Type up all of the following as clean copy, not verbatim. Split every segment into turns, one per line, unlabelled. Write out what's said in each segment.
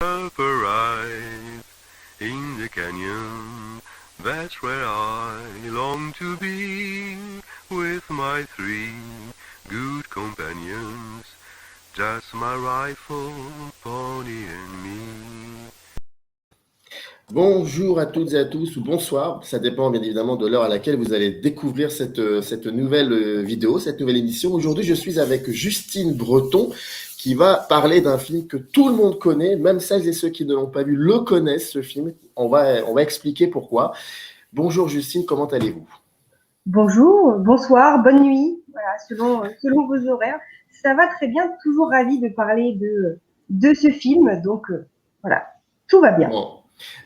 Up a rise in the canyon, that's where I long to be, with my three good companions, just my rifle, pony and me.
Bonjour à toutes et à tous, ou bonsoir, ça dépend bien évidemment de l'heure à laquelle vous allez découvrir cette nouvelle vidéo, cette nouvelle émission. Aujourd'hui, je suis avec Justine Breton qui va parler d'un film que tout le monde connaît, même celles et ceux qui ne l'ont pas vu le connaissent, ce film. On va expliquer pourquoi. Bonjour Justine, comment allez-vous?
Bonjour, bonsoir, bonne nuit, voilà, selon vos horaires. Ça va très bien, toujours ravie de parler de ce film, donc voilà, tout va bien.
Bon.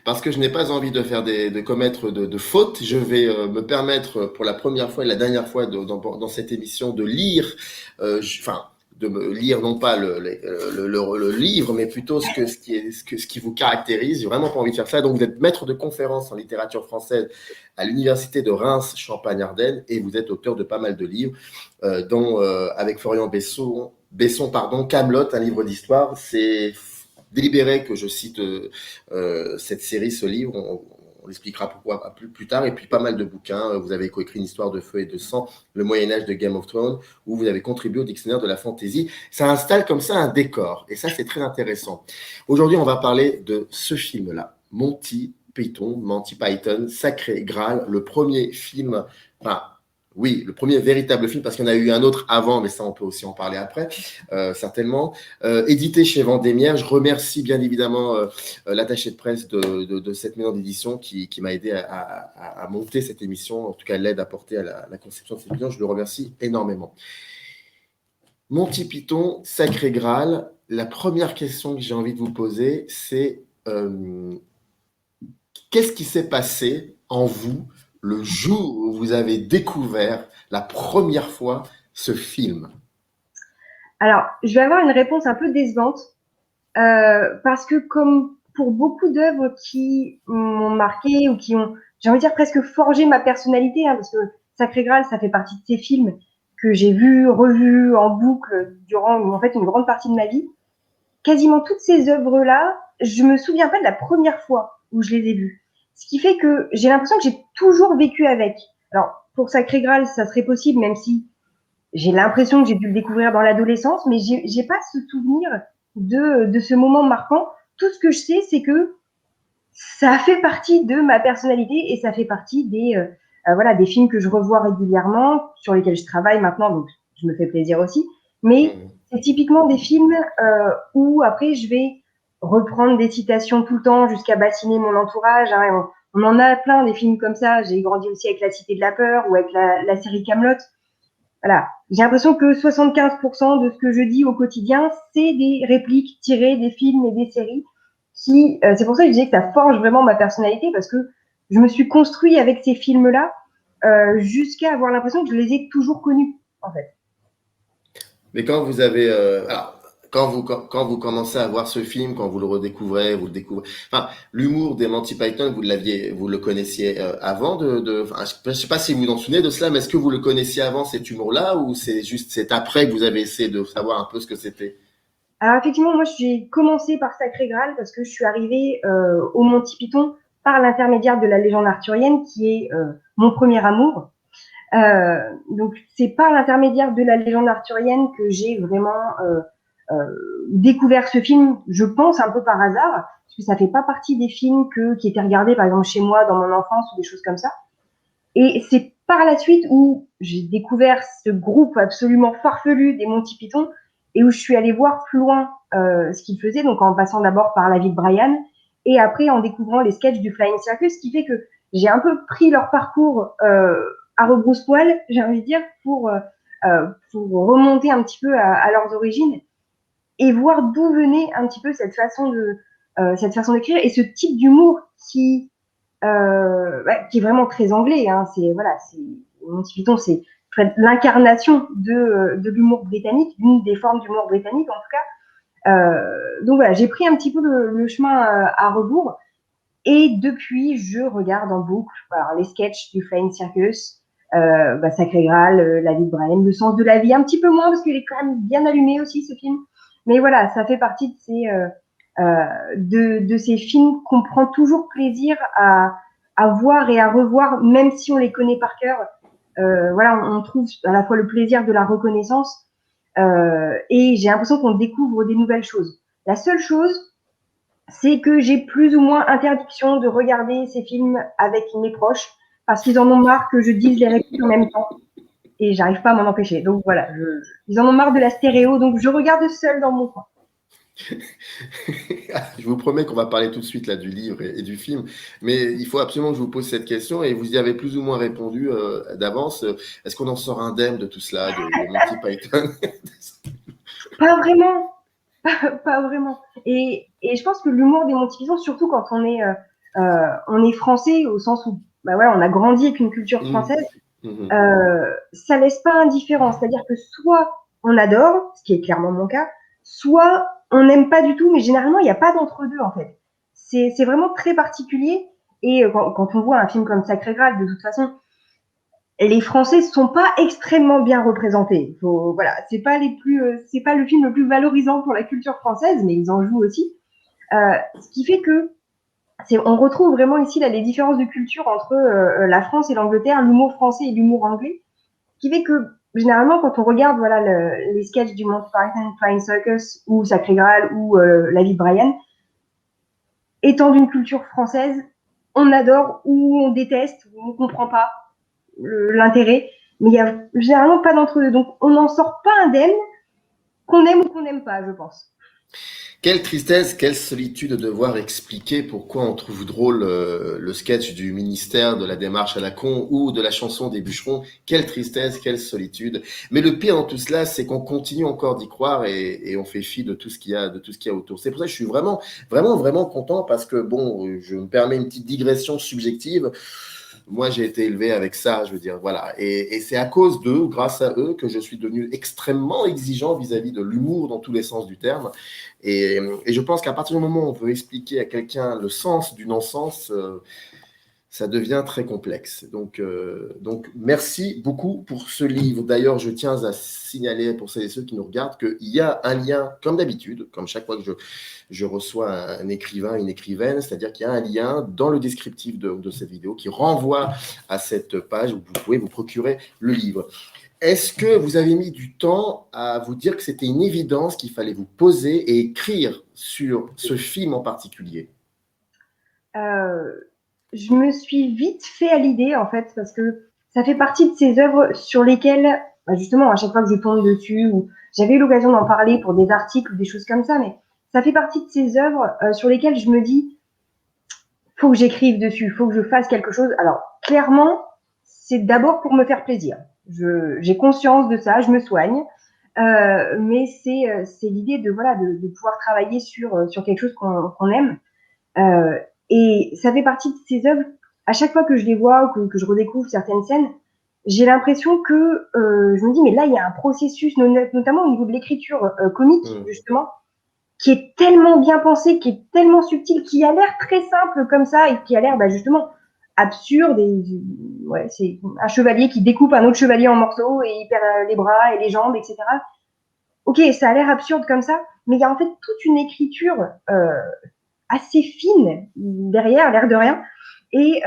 Parce que je n'ai pas envie de commettre de fautes, je vais me permettre pour la première fois et la dernière fois dans cette émission de lire, de me lire non pas le livre, mais plutôt ce qui vous caractérise. J'ai vraiment pas envie de faire ça. Donc vous êtes maître de conférences en littérature française à l'université de Reims, Champagne-Ardenne, et vous êtes auteur de pas mal de livres, dont avec Florian Besson, Kaamelott, un livre d'histoire. C'est délibéré que je cite cette série, ce livre. On expliquera pourquoi plus tard. Et puis pas mal de bouquins. Vous avez coécrit une histoire de feu et de sang, le Moyen-Âge de Game of Thrones, où vous avez contribué au dictionnaire de la fantasy. Ça installe comme ça un décor. Et ça, c'est très intéressant. Aujourd'hui, on va parler de ce film-là, Monty Python, Sacré Graal, le premier film, oui, le premier véritable film, parce qu'il y en a eu un autre avant, mais ça, on peut aussi en parler après, certainement. Édité chez Vendémiaire. Je remercie bien évidemment l'attaché de presse de cette maison d'édition qui m'a aidé à monter cette émission, en tout cas l'aide apportée à la conception de cette émission. Je le remercie énormément. Monty Python, Sacré Graal. La première question que j'ai envie de vous poser, c'est qu'est-ce qui s'est passé en vous le jour où vous avez découvert la première fois ce film?
Alors, je vais avoir une réponse un peu décevante, parce que comme pour beaucoup d'œuvres qui m'ont marqué ou qui ont, j'ai envie de dire, presque forgé ma personnalité, parce que Sacré Graal, ça fait partie de ces films que j'ai vus, revus en boucle durant en fait une grande partie de ma vie. Quasiment toutes ces œuvres-là, je me souviens pas de la première fois où je les ai vues. Ce qui fait que j'ai l'impression que j'ai toujours vécu avec. Alors, pour Sacré Graal, ça serait possible, même si j'ai l'impression que j'ai dû le découvrir dans l'adolescence, mais j'ai pas ce souvenir de ce moment marquant. Tout ce que je sais, c'est que ça fait partie de ma personnalité et ça fait partie des films que je revois régulièrement, sur lesquels je travaille maintenant, donc je me fais plaisir aussi. Mais c'est typiquement des films où après je vais reprendre des citations tout le temps jusqu'à bassiner mon entourage. On en a plein des films comme ça. J'ai grandi aussi avec La Cité de la Peur ou avec la série Kaamelott. Voilà. J'ai l'impression que 75% de ce que je dis au quotidien, c'est des répliques tirées des films et des séries c'est pour ça que je disais que ça forge vraiment ma personnalité, parce que je me suis construit avec ces films-là jusqu'à avoir l'impression que je les ai toujours connus, en fait.
Mais quand vous avez, quand vous commencez à voir ce film, quand vous le découvrez, l'humour des Monty Python, vous le connaissiez avant je sais pas si vous vous en souvenez de cela, mais est-ce que vous le connaissiez avant cet humour-là, ou c'est après que vous avez essayé de savoir un peu ce que c'était?
Alors effectivement, moi j'ai commencé par Sacré Graal parce que je suis arrivée au Monty Python par l'intermédiaire de la légende arthurienne, qui est mon premier amour. Donc c'est par l'intermédiaire de la légende arthurienne que j'ai vraiment découvert ce film, je pense un peu par hasard, parce que ça fait pas partie des films qui étaient regardés par exemple chez moi dans mon enfance ou des choses comme ça. Et c'est par la suite où j'ai découvert ce groupe absolument farfelu des Monty Python et où je suis allée voir plus loin ce qu'ils faisaient, donc en passant d'abord par la vie de Brian et après en découvrant les sketchs du Flying Circus, ce qui fait que j'ai un peu pris leur parcours à rebrousse-poil, j'ai envie de dire, pour remonter un petit peu à leurs origines et voir d'où venait un petit peu cette façon d'écrire et ce type d'humour qui est vraiment très anglais. Monty Python, c'est l'incarnation de l'humour britannique, d'une des formes d'humour britannique en tout cas. Donc voilà, j'ai pris un petit peu le chemin à rebours. Et depuis, je regarde en boucle les sketchs du Flying Circus, Sacré Graal, La vie de Brian, Le sens de la vie, un petit peu moins parce qu'il est quand même bien allumé aussi ce film. Mais voilà, ça fait partie de de ces films qu'on prend toujours plaisir à voir et à revoir, même si on les connaît par cœur. Voilà, on trouve à la fois le plaisir de la reconnaissance et j'ai l'impression qu'on découvre des nouvelles choses. La seule chose, c'est que j'ai plus ou moins interdiction de regarder ces films avec mes proches parce qu'ils en ont marre que je dise les répliques en même temps et j'arrive pas à m'en empêcher. Donc voilà, ils en ont marre de la stéréo, donc je regarde seule dans mon coin.
Je vous promets qu'on va parler tout de suite là du livre et du film, mais il faut absolument que je vous pose cette question et vous y avez plus ou moins répondu d'avance. Est-ce qu'on en sort indemne de tout cela, de Monty Python?
Pas vraiment, pas vraiment. Et je pense que l'humour des Monty Python, surtout quand on est français, au sens où bah ouais, on a grandi avec une culture française, ça laisse pas indifférent. C'est-à-dire que soit on adore, ce qui est clairement mon cas, soit on n'aime pas du tout, mais généralement, il n'y a pas d'entre-deux, en fait. C'est vraiment très particulier. Et quand on voit un film comme Sacré Graal, de toute façon, les Français sont pas extrêmement bien représentés. Voilà, c'est pas le film le plus valorisant pour la culture française, mais ils en jouent aussi. Ce qui fait que on retrouve vraiment ici là les différences de culture entre la France et l'Angleterre, l'humour français et l'humour anglais, ce qui fait que généralement quand on regarde voilà les sketchs du Monty Python Flying Circus ou Sacré Graal ou La vie de Brian, étant d'une culture française, on adore ou on déteste ou on comprend pas l'intérêt, mais il y a généralement pas d'entre-deux, donc on n'en sort pas indemne, qu'on aime ou qu'on n'aime pas, je pense.
Quelle tristesse, quelle solitude de devoir expliquer pourquoi on trouve drôle le sketch du ministère de la démarche à la con ou de la chanson des bûcherons. Quelle tristesse, quelle solitude. Mais le pire dans tout cela, c'est qu'on continue encore d'y croire et on fait fi de tout ce qu'il y a, autour. C'est pour ça que je suis vraiment, vraiment, vraiment content parce que bon, je me permets une petite digression subjective. Moi, j'ai été élevé avec ça, je veux dire, voilà. Et c'est à cause d'eux, grâce à eux, que je suis devenu extrêmement exigeant vis-à-vis de l'humour dans tous les sens du terme. Et je pense qu'à partir du moment où on veut expliquer à quelqu'un le sens du non-sens, ça devient très complexe. Donc, merci beaucoup pour ce livre. D'ailleurs, je tiens à signaler pour celles et ceux qui nous regardent qu'il y a un lien, comme d'habitude, comme chaque fois que je reçois un écrivain, une écrivaine, c'est-à-dire qu'il y a un lien dans le descriptif de cette vidéo qui renvoie à cette page où vous pouvez vous procurer le livre. Est-ce que vous avez mis du temps à vous dire que c'était une évidence qu'il fallait vous poser et écrire sur ce film en particulier?
Je me suis vite fait à l'idée, en fait, parce que ça fait partie de ces œuvres sur lesquelles, bah justement, à chaque fois que je tombe dessus, ou j'avais eu l'occasion d'en parler pour des articles ou des choses comme ça, mais ça fait partie de ces œuvres sur lesquelles je me dis, faut que j'écrive dessus, faut que je fasse quelque chose. Alors, clairement, c'est d'abord pour me faire plaisir. J'ai conscience de ça, je me soigne, mais c'est l'idée de voilà de pouvoir travailler sur quelque chose qu'on aime. Et ça fait partie de ces œuvres. À chaque fois que je les vois ou que je redécouvre certaines scènes, j'ai l'impression que je me dis mais là il y a un processus, notamment au niveau de l'écriture comique justement, qui est tellement bien pensé, qui est tellement subtil, qui a l'air très simple comme ça et qui a l'air bah, justement absurde. Ouais, c'est un chevalier qui découpe un autre chevalier en morceaux et il perd les bras et les jambes, etc. Ok, ça a l'air absurde comme ça, mais il y a en fait toute une écriture assez fine derrière, l'air de rien. Et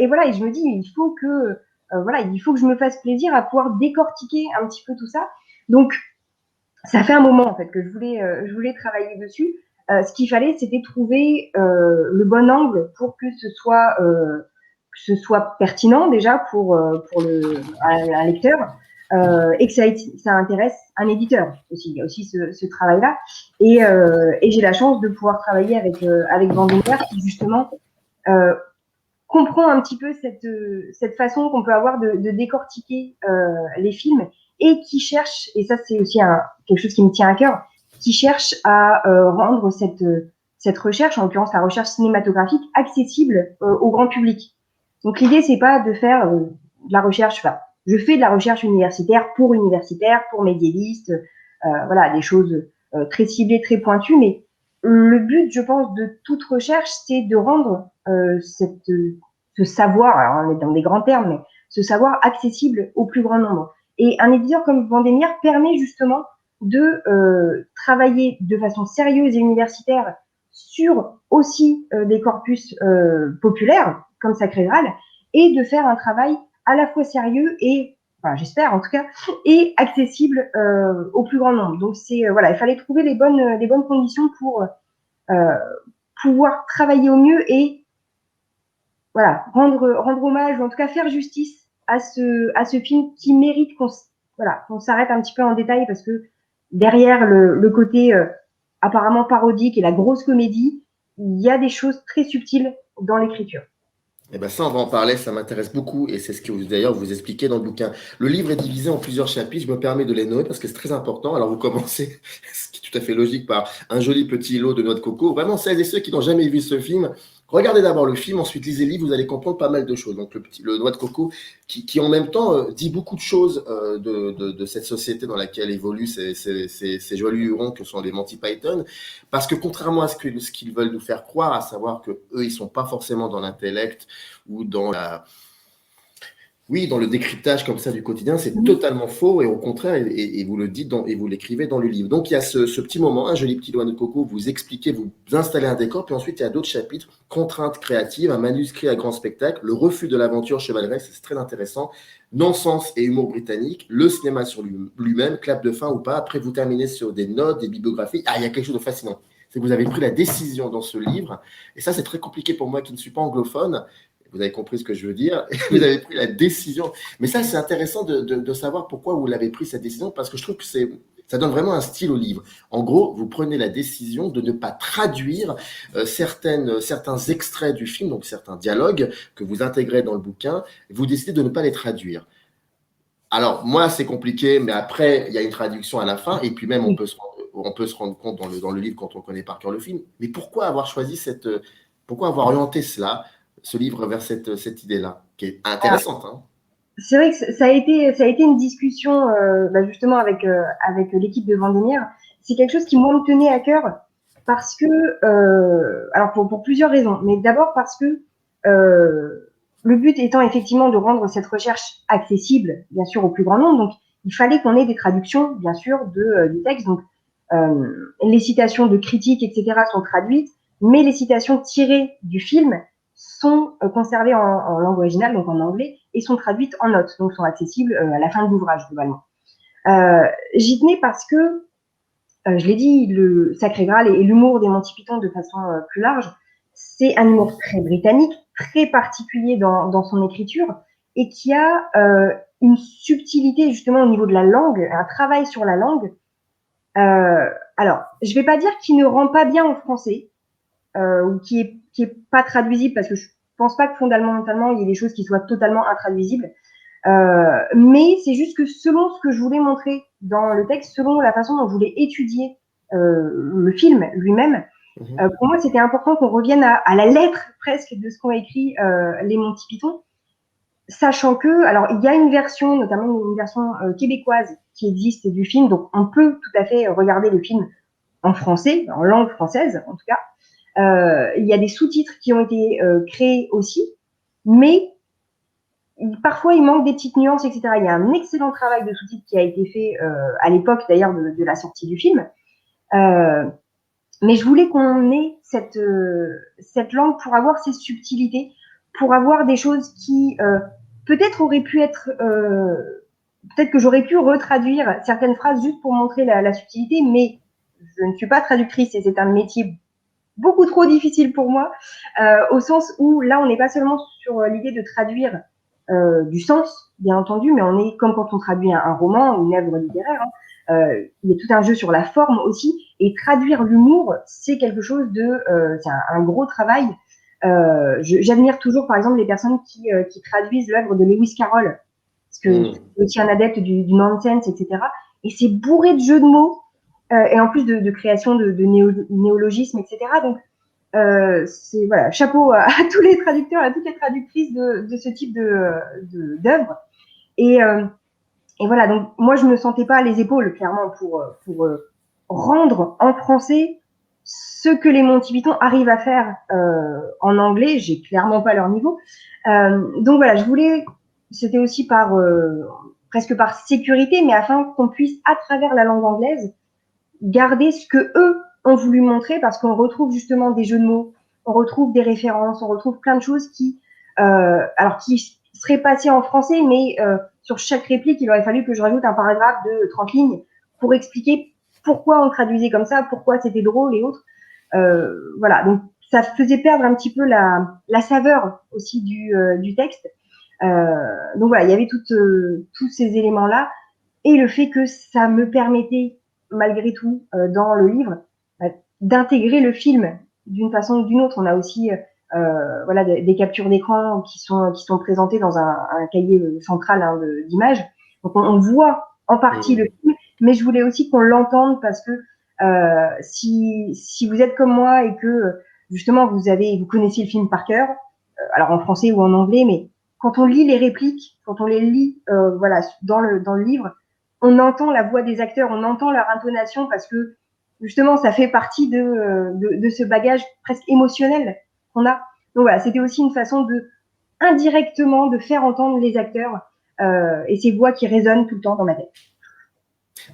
voilà, et je me dis, il faut que je me fasse plaisir à pouvoir décortiquer un petit peu tout ça. Donc, ça fait un moment en fait que je voulais travailler dessus. Ce qu'il fallait, c'était trouver le bon angle pour que ce soit pertinent déjà pour un lecteur et que ça intéresse un éditeur aussi. Il y a aussi ce travail-là. Et j'ai la chance de pouvoir travailler avec Vendémiaire qui justement comprend un petit peu cette façon qu'on peut avoir de décortiquer les films et qui cherche, et ça c'est aussi quelque chose qui me tient à cœur, qui cherche à rendre cette recherche, en l'occurrence la recherche cinématographique, accessible au grand public. Donc l'idée c'est pas de faire de la recherche, enfin, je fais de la recherche universitaire, pour médiévistes, voilà, des choses très ciblées, très pointues, mais le but, je pense, de toute recherche, c'est de rendre ce savoir, alors on est dans des grands termes, mais ce savoir accessible au plus grand nombre. Et un éditeur comme Vendémiaire permet justement de travailler de façon sérieuse et universitaire sur aussi des corpus populaires, comme Sacré Graal, et de faire un travail à la fois sérieux et, enfin, j'espère en tout cas, et accessible au plus grand nombre. Donc voilà, il fallait trouver les bonnes conditions pour pouvoir travailler au mieux et voilà, rendre hommage, ou en tout cas faire justice à ce film qui mérite qu'on s'arrête un petit peu en détail, parce que derrière le côté apparemment parodique et la grosse comédie, il y a des choses très subtiles dans l'écriture.
Eh ben ça, on va en parler, ça m'intéresse beaucoup et c'est ce que d'ailleurs vous expliquez dans le bouquin. Le livre est divisé en plusieurs chapitres, je me permets de les nommer parce que c'est très important. Alors vous commencez, ce qui est tout à fait logique, par un joli petit lot de noix de coco. Vraiment, celles et ceux qui n'ont jamais vu ce film, regardez d'abord le film, ensuite lisez le livre, vous allez comprendre pas mal de choses. Donc le noix de coco qui en même temps dit beaucoup de choses de cette société dans laquelle évoluent ces joyeux hurons que sont les Monty Python. Parce que contrairement à ce qu'ils veulent nous faire croire, à savoir que eux ils sont pas forcément dans l'intellect ou dans le décryptage comme ça du quotidien, c'est totalement faux et au contraire, et vous le dites et vous l'écrivez dans le livre. Donc il y a ce petit moment, un joli petit doigt de coco, vous expliquez, vous installez un décor, puis ensuite il y a d'autres chapitres, contraintes créatives, un manuscrit à grand spectacle, le refus de l'aventure chevaleresque, c'est très intéressant, non-sens et humour britannique, le cinéma sur lui-même, clap de fin ou pas, après vous terminez sur des notes, des bibliographies. Il y a quelque chose de fascinant, c'est que vous avez pris la décision dans ce livre, et ça c'est très compliqué pour moi qui ne suis pas anglophone. Vous avez compris ce que je veux dire. Vous avez pris la décision. Mais ça, c'est intéressant de savoir pourquoi vous l'avez pris, cette décision, parce que je trouve que ça donne vraiment un style au livre. En gros, vous prenez la décision de ne pas traduire certains extraits du film, donc certains dialogues que vous intégrez dans le bouquin, vous décidez de ne pas les traduire. Alors, moi, c'est compliqué, mais après, il y a une traduction à la fin, et puis même, on peut se rendre compte dans le livre quand on connaît par cœur le film. Mais pourquoi avoir choisi pourquoi avoir orienté ce livre vers cette idée-là, qui est intéressante. Hein.
C'est vrai que ça a été une discussion justement avec l'équipe de Vendémiaire. C'est quelque chose qui moi me tenait à cœur parce que alors pour plusieurs raisons, mais d'abord parce que le but étant effectivement de rendre cette recherche accessible, bien sûr, au plus grand nombre. Donc il fallait qu'on ait des traductions, bien sûr, du texte. Donc les citations de critiques, etc., sont traduites, mais les citations tirées du film sont conservées en langue originale, donc en anglais, et sont traduites en notes, donc sont accessibles à la fin de l'ouvrage, globalement. J'y tenais parce que, je l'ai dit, le Sacré Graal et l'humour des Monty Python de façon plus large, c'est un humour très britannique, très particulier dans son écriture, et qui a une subtilité justement au niveau de la langue, un travail sur la langue. Alors, je vais pas dire qu'il ne rend pas bien en français, ou qui est pas traduisible, parce que je pense pas que fondamentalement il y ait des choses qui soient totalement intraduisibles. Mais c'est juste que selon ce que je voulais montrer dans le texte, selon la façon dont je voulais étudier le film lui-même, pour moi c'était important qu'on revienne à la lettre presque de ce qu'ont écrit les Monty Python, sachant que, alors il y a une version, notamment une version québécoise qui existe du film, donc on peut tout à fait regarder le film en français, en langue française en tout cas. Il y a des sous-titres qui ont été créés aussi, mais parfois il manque des petites nuances, etc. Il y a un excellent travail de sous-titres qui a été fait à l'époque d'ailleurs de la sortie du film. Mais je voulais qu'on ait cette langue pour avoir ces subtilités, pour avoir des choses qui peut-être auraient pu être... peut-être que j'aurais pu retraduire certaines phrases juste pour montrer la subtilité, mais je ne suis pas traductrice et c'est un métier beaucoup trop difficile pour moi, au sens où là, on n'est pas seulement sur l'idée de traduire du sens, bien entendu, mais on est comme quand on traduit un roman ou une œuvre littéraire. Il y a tout un jeu sur la forme aussi, et traduire l'humour, c'est quelque chose c'est un gros travail. J'admire toujours, par exemple, les personnes qui traduisent l'œuvre de Lewis Carroll, parce que c'est aussi un adepte du nonsense, etc. Et c'est bourré de jeux de mots. Et en plus de création de néologismes, etc. Donc, c'est voilà, chapeau à tous les traducteurs, à toutes les traductrices de ce type d'œuvre. Et voilà, donc moi je me sentais pas les épaules clairement pour rendre en français ce que les Monty Python arrivent à faire en anglais. J'ai clairement pas leur niveau. Donc voilà, je voulais, c'était aussi presque par sécurité, mais afin qu'on puisse à travers la langue anglaise garder ce que eux ont voulu montrer parce qu'on retrouve justement des jeux de mots, on retrouve des références, on retrouve plein de choses qui seraient passées en français, mais sur chaque réplique, il aurait fallu que je rajoute un paragraphe de 30 lignes pour expliquer pourquoi on traduisait comme ça, pourquoi c'était drôle et autres. Voilà, donc ça faisait perdre un petit peu la saveur aussi du texte. Donc voilà, il y avait tous ces éléments-là et le fait que ça me permettait, malgré tout, dans le livre, d'intégrer le film d'une façon ou d'une autre. On a aussi voilà, des captures d'écran qui sont présentées dans un cahier central d'images. Donc on voit en partie le film, mais je voulais aussi qu'on l'entende parce que si vous êtes comme moi et que justement vous connaissez le film par cœur, alors en français ou en anglais, mais quand on lit les répliques, quand on les lit voilà, dans le livre, on entend la voix des acteurs, on entend leur intonation parce que justement ça fait partie de ce bagage presque émotionnel qu'on a. Donc voilà, c'était aussi une façon indirectement de faire entendre les acteurs et ces voix qui résonnent tout le temps dans ma tête.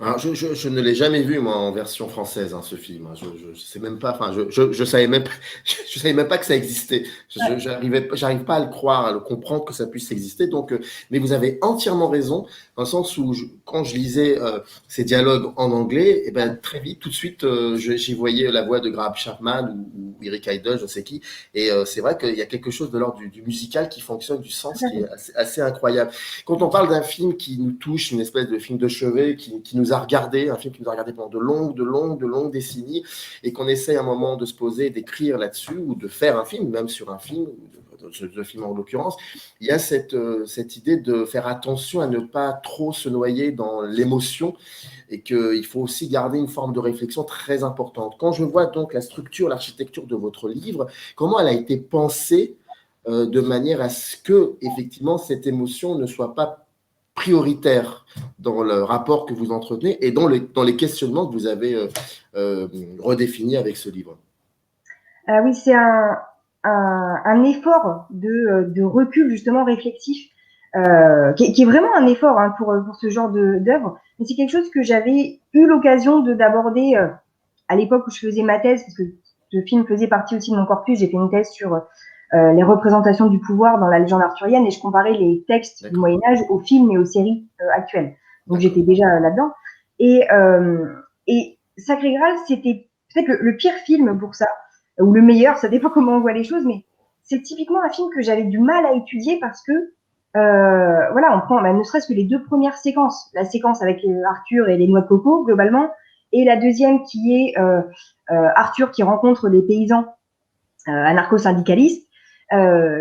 Alors, je ne l'ai jamais vu, moi, en version française, hein, ce film. Je sais même pas, enfin, je savais même pas, je savais même pas que ça existait. J'arrive pas à le croire, à le comprendre que ça puisse exister. Donc, mais vous avez entièrement raison, dans le sens où quand je lisais ces dialogues en anglais, et ben, très vite, tout de suite, j'y voyais la voix de Graham Chapman ou Eric Idle, je sais qui. Et c'est vrai qu'il y a quelque chose de l'ordre du musical qui fonctionne, du sens qui est assez incroyable. Quand on parle d'un film qui nous touche, une espèce de film de chevet qui nous a regardé, un film qui nous a regardé pendant de longues décennies, et qu'on essaie à un moment de se poser, d'écrire là-dessus, ou de faire un film, même sur un film, de film en l'occurrence, il y a cette idée de faire attention à ne pas trop se noyer dans l'émotion, et qu'il faut aussi garder une forme de réflexion très importante. Quand je vois donc la structure, l'architecture de votre livre, comment elle a été pensée de manière à ce que, effectivement, cette émotion ne soit pas prioritaire dans le rapport que vous entretenez et dans les questionnements que vous avez redéfinis avec ce livre.
Oui, c'est un effort de recul justement réflexif qui est vraiment un effort hein, pour ce genre d'œuvre. Mais c'est quelque chose que j'avais eu l'occasion d'aborder à l'époque où je faisais ma thèse, parce que ce film faisait partie aussi de mon corpus. J'ai fait une thèse sur les représentations du pouvoir dans la légende arthurienne et je comparais les textes du Moyen-Âge aux films et aux séries actuelles. Donc j'étais déjà là-dedans. Et Sacré Graal, c'était peut-être le pire film pour ça, ou le meilleur, ça dépend comment on voit les choses, mais c'est typiquement un film que j'avais du mal à étudier parce que voilà, on prend ne serait-ce que les deux premières séquences, la séquence avec Arthur et les noix de coco globalement, et la deuxième qui est Arthur qui rencontre les paysans anarcho-syndicalistes,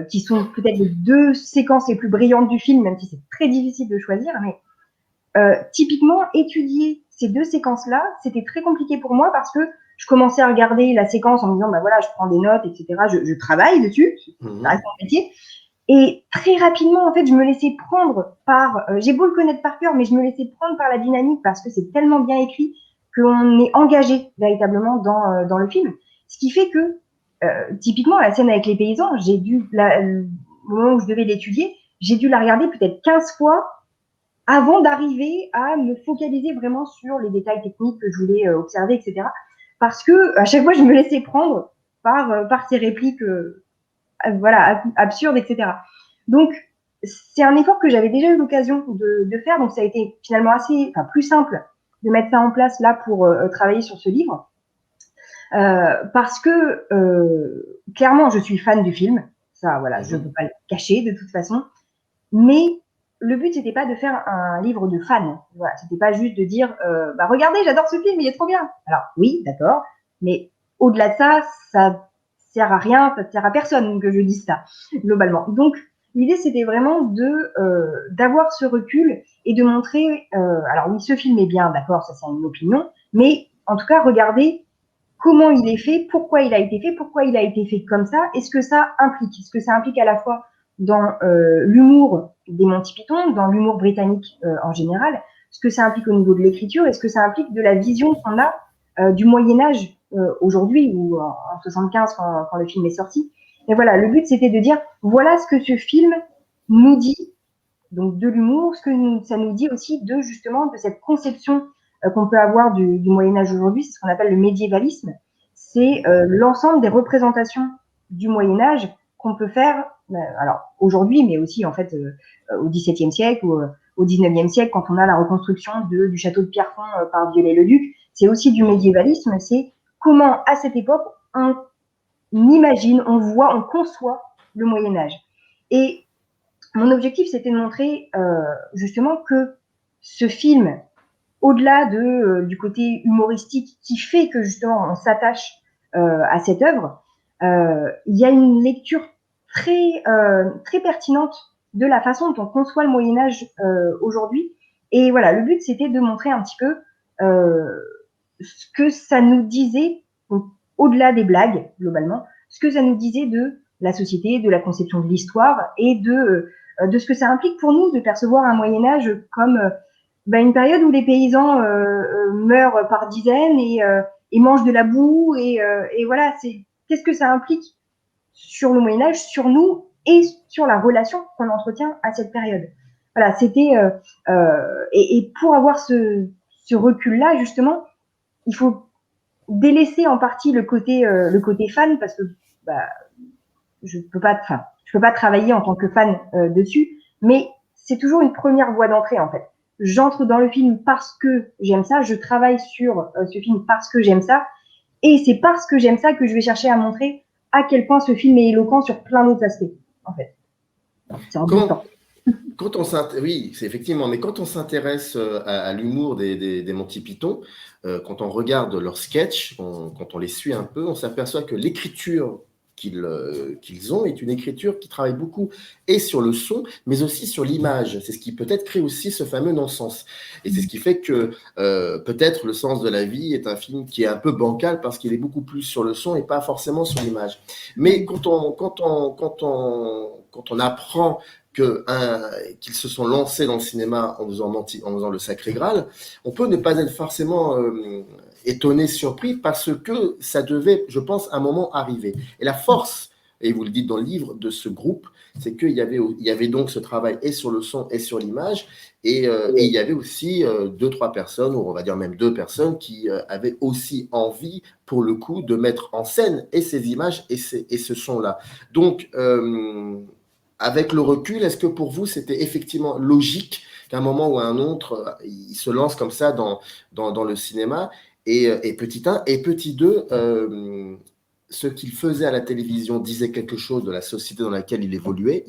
qui sont peut-être les deux séquences les plus brillantes du film, même si c'est très difficile de choisir, mais typiquement, étudier ces deux séquences-là, c'était très compliqué pour moi parce que je commençais à regarder la séquence en me disant, bah voilà, je prends des notes, etc. Je travaille dessus, ça reste mon métier. Et très rapidement, en fait, je me laissais prendre par, j'ai beau le connaître par cœur, mais je me laissais prendre par la dynamique parce que c'est tellement bien écrit qu'on est engagé véritablement dans le film. Ce qui fait que, typiquement, la scène avec les paysans, au moment où je devais l'étudier, j'ai dû la regarder peut-être 15 fois avant d'arriver à me focaliser vraiment sur les détails techniques que je voulais observer, etc. Parce que à chaque fois, je me laissais prendre par ces répliques voilà, absurdes, etc. Donc, c'est un effort que j'avais déjà eu l'occasion de faire, donc ça a été finalement plus simple de mettre ça en place là pour travailler sur ce livre. Parce que clairement, je suis fan du film, ça, voilà, je ne peux pas le cacher de toute façon, mais le but, c'était pas de faire un livre de fans. Voilà, c'était pas juste de dire, bah regardez, j'adore ce film, il est trop bien. Alors oui, d'accord, mais au-delà de ça, ça sert à rien, ça sert à personne que je dise ça globalement. Donc l'idée, c'était vraiment d'avoir ce recul et de montrer. Alors oui, ce film est bien, d'accord, ça c'est une opinion, mais en tout cas, regardez comment il est fait, pourquoi il a été fait comme ça, et ce que ça implique. Ce que ça implique à la fois dans l'humour des Monty Python, dans l'humour britannique en général, ce que ça implique au niveau de l'écriture et ce que ça implique de la vision qu'on a du Moyen-Âge aujourd'hui ou en 75 quand le film est sorti. Et voilà, le but c'était de dire voilà ce que ce film nous dit, donc de l'humour, ça nous dit aussi de justement de cette conception qu'on peut avoir du Moyen-Âge aujourd'hui, c'est ce qu'on appelle le médiévalisme. c'est l'ensemble des représentations du Moyen-Âge qu'on peut faire, alors aujourd'hui, mais aussi en fait au XVIIe siècle ou au XIXe siècle, quand on a la reconstruction du château de Pierrefonds par Viollet-le-Duc. C'est aussi du médiévalisme, c'est comment à cette époque on imagine, on voit, on conçoit le Moyen-Âge. Et mon objectif, c'était de montrer justement que ce film, au-delà du côté humoristique qui fait que justement on s'attache à cette œuvre, il y a une lecture très pertinente de la façon dont on conçoit le Moyen-Âge aujourd'hui. Et voilà, le but, c'était de montrer un petit peu ce que ça nous disait, donc, au-delà des blagues, globalement, ce que ça nous disait de la société, de la conception de l'histoire et de ce que ça implique pour nous de percevoir un Moyen-Âge comme une période où les paysans meurent par dizaines et mangent de la boue. Et voilà, qu'est-ce que ça implique sur le Moyen-Âge, sur nous et sur la relation qu'on entretient à cette période. Voilà, c'était et pour avoir ce recul-là, justement, il faut délaisser en partie le côté fan, parce que je peux pas travailler en tant que fan dessus, mais c'est toujours une première voie d'entrée en fait. J'entre dans le film parce que j'aime ça, je travaille sur ce film parce que j'aime ça, et c'est parce que j'aime ça que je vais chercher à montrer à quel point ce film est éloquent sur plein d'autres aspects, en fait. C'est en même temps.
Oui, c'est effectivement, mais quand on s'intéresse à l'humour des Monty Python, quand on regarde leurs sketchs, quand on les suit un peu, on s'aperçoit que l'écriture qu'ils ont est une écriture qui travaille beaucoup et sur le son, mais aussi sur l'image. C'est ce qui peut-être crée aussi ce fameux non-sens. Et c'est ce qui fait que peut-être Le Sens de la vie est un film qui est un peu bancal parce qu'il est beaucoup plus sur le son et pas forcément sur l'image. Mais quand on apprend qu'ils se sont lancés dans le cinéma en faisant le Sacré Graal, on peut ne pas être forcément étonné, surpris, parce que ça devait, je pense, à un moment arriver. Et la force, et vous le dites dans le livre, de ce groupe, c'est qu'il y avait donc ce travail et sur le son et sur l'image, et il y avait aussi 2-3 personnes, ou on va dire même 2 personnes, qui avaient aussi envie, pour le coup, de mettre en scène et ces images et ce son-là. Donc, avec le recul, est-ce que pour vous, c'était effectivement logique qu'à un moment ou à un autre, il se lance comme ça dans le cinéma, et petit 1, et petit 2, ce qu'ils faisaient à la télévision disait quelque chose de la société dans laquelle ils évoluaient.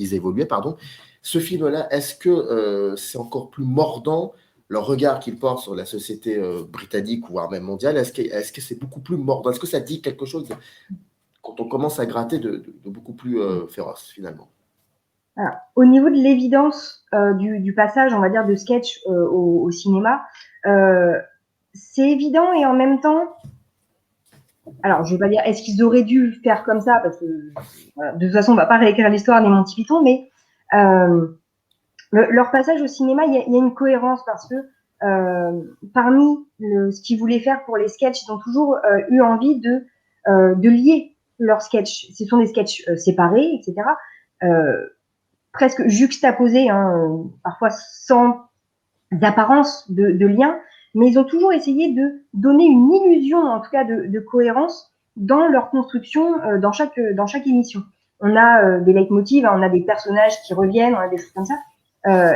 Ce film-là, est-ce que c'est encore plus mordant, le regard qu'ils portent sur la société britannique, voire même mondiale? Est-ce que c'est beaucoup plus mordant? Est-ce que ça dit quelque chose quand on commence à gratter de beaucoup plus féroce, finalement?
Alors, au niveau de l'évidence du passage, on va dire, de sketch au cinéma, c'est évident, et en même temps, alors je vais pas dire est-ce qu'ils auraient dû faire comme ça, parce que de toute façon on va pas réécrire l'histoire des Monty Python, mais leur passage au cinéma, il y a une cohérence, parce que parmi ce qu'ils voulaient faire pour les sketchs, ils ont toujours eu envie de lier leurs sketchs. Ce sont des sketchs séparés, etc., presque juxtaposés, parfois sans apparence de lien, mais ils ont toujours essayé de donner une illusion, en tout cas de cohérence, dans leur construction, dans chaque émission. On a des leitmotivs, on a des personnages qui reviennent, on a des choses comme ça.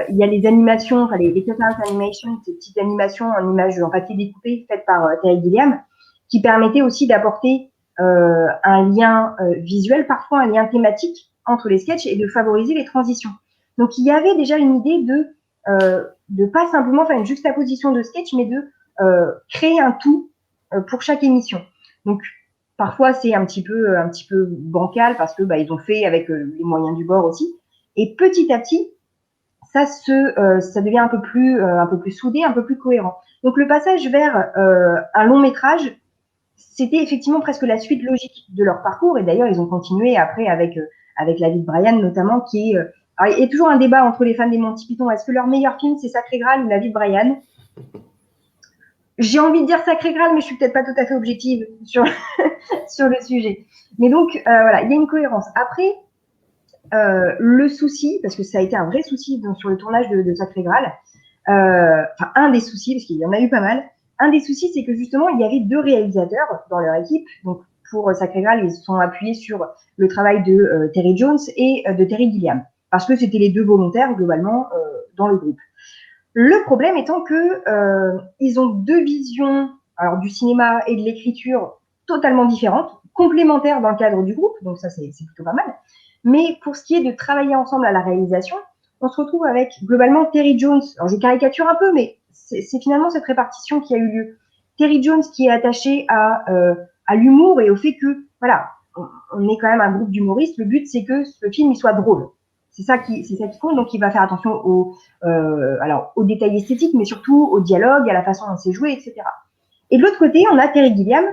Il y a les animations, enfin les cut-out animations, ces petites animations en images en papier découpé faites par Terry Gilliam, qui permettaient aussi d'apporter un lien visuel, parfois un lien thématique entre les sketchs, et de favoriser les transitions. Donc il y avait déjà une idée de pas simplement faire une juxtaposition de sketch, mais de créer un tout pour chaque émission. Donc parfois c'est un petit peu bancal, parce que ils ont fait avec les moyens du bord aussi. Et petit à petit, ça devient un peu plus soudé, un peu plus cohérent. Donc le passage vers un long métrage, c'était effectivement presque la suite logique de leur parcours. Et d'ailleurs, ils ont continué après avec La vie de Brian, notamment, qui est... alors, il y a toujours un débat entre les fans des Monty Python. Est-ce que leur meilleur film, c'est Sacré Graal ou La vie de Brian? J'ai envie de dire Sacré Graal, mais je suis peut-être pas tout à fait objective sur le sujet. Mais donc, voilà, il y a une cohérence. Après, le souci, parce que ça a été un vrai souci sur le tournage de Sacré Graal, enfin, un des soucis, parce qu'il y en a eu pas mal, un des soucis, c'est que justement, il y avait 2 réalisateurs dans leur équipe. Donc, pour Sacré Graal, ils se sont appuyés sur le travail de Terry Jones et de Terry Gilliam, parce que c'était les deux volontaires globalement dans le groupe. Le problème étant que ils ont deux visions, alors du cinéma et de l'écriture totalement différentes, complémentaires dans le cadre du groupe, donc ça c'est plutôt pas mal. Mais pour ce qui est de travailler ensemble à la réalisation, on se retrouve avec globalement Terry Jones. Alors je caricature un peu, mais c'est finalement cette répartition qui a eu lieu. Terry Jones qui est attaché à l'humour et au fait que voilà, on est quand même un groupe d'humoristes. Le but c'est que ce film il soit drôle. C'est ça qui compte. Donc il va faire attention aux détails esthétiques, mais surtout au dialogue, à la façon dont c'est joué, etc. Et de l'autre côté, on a Terry Gilliam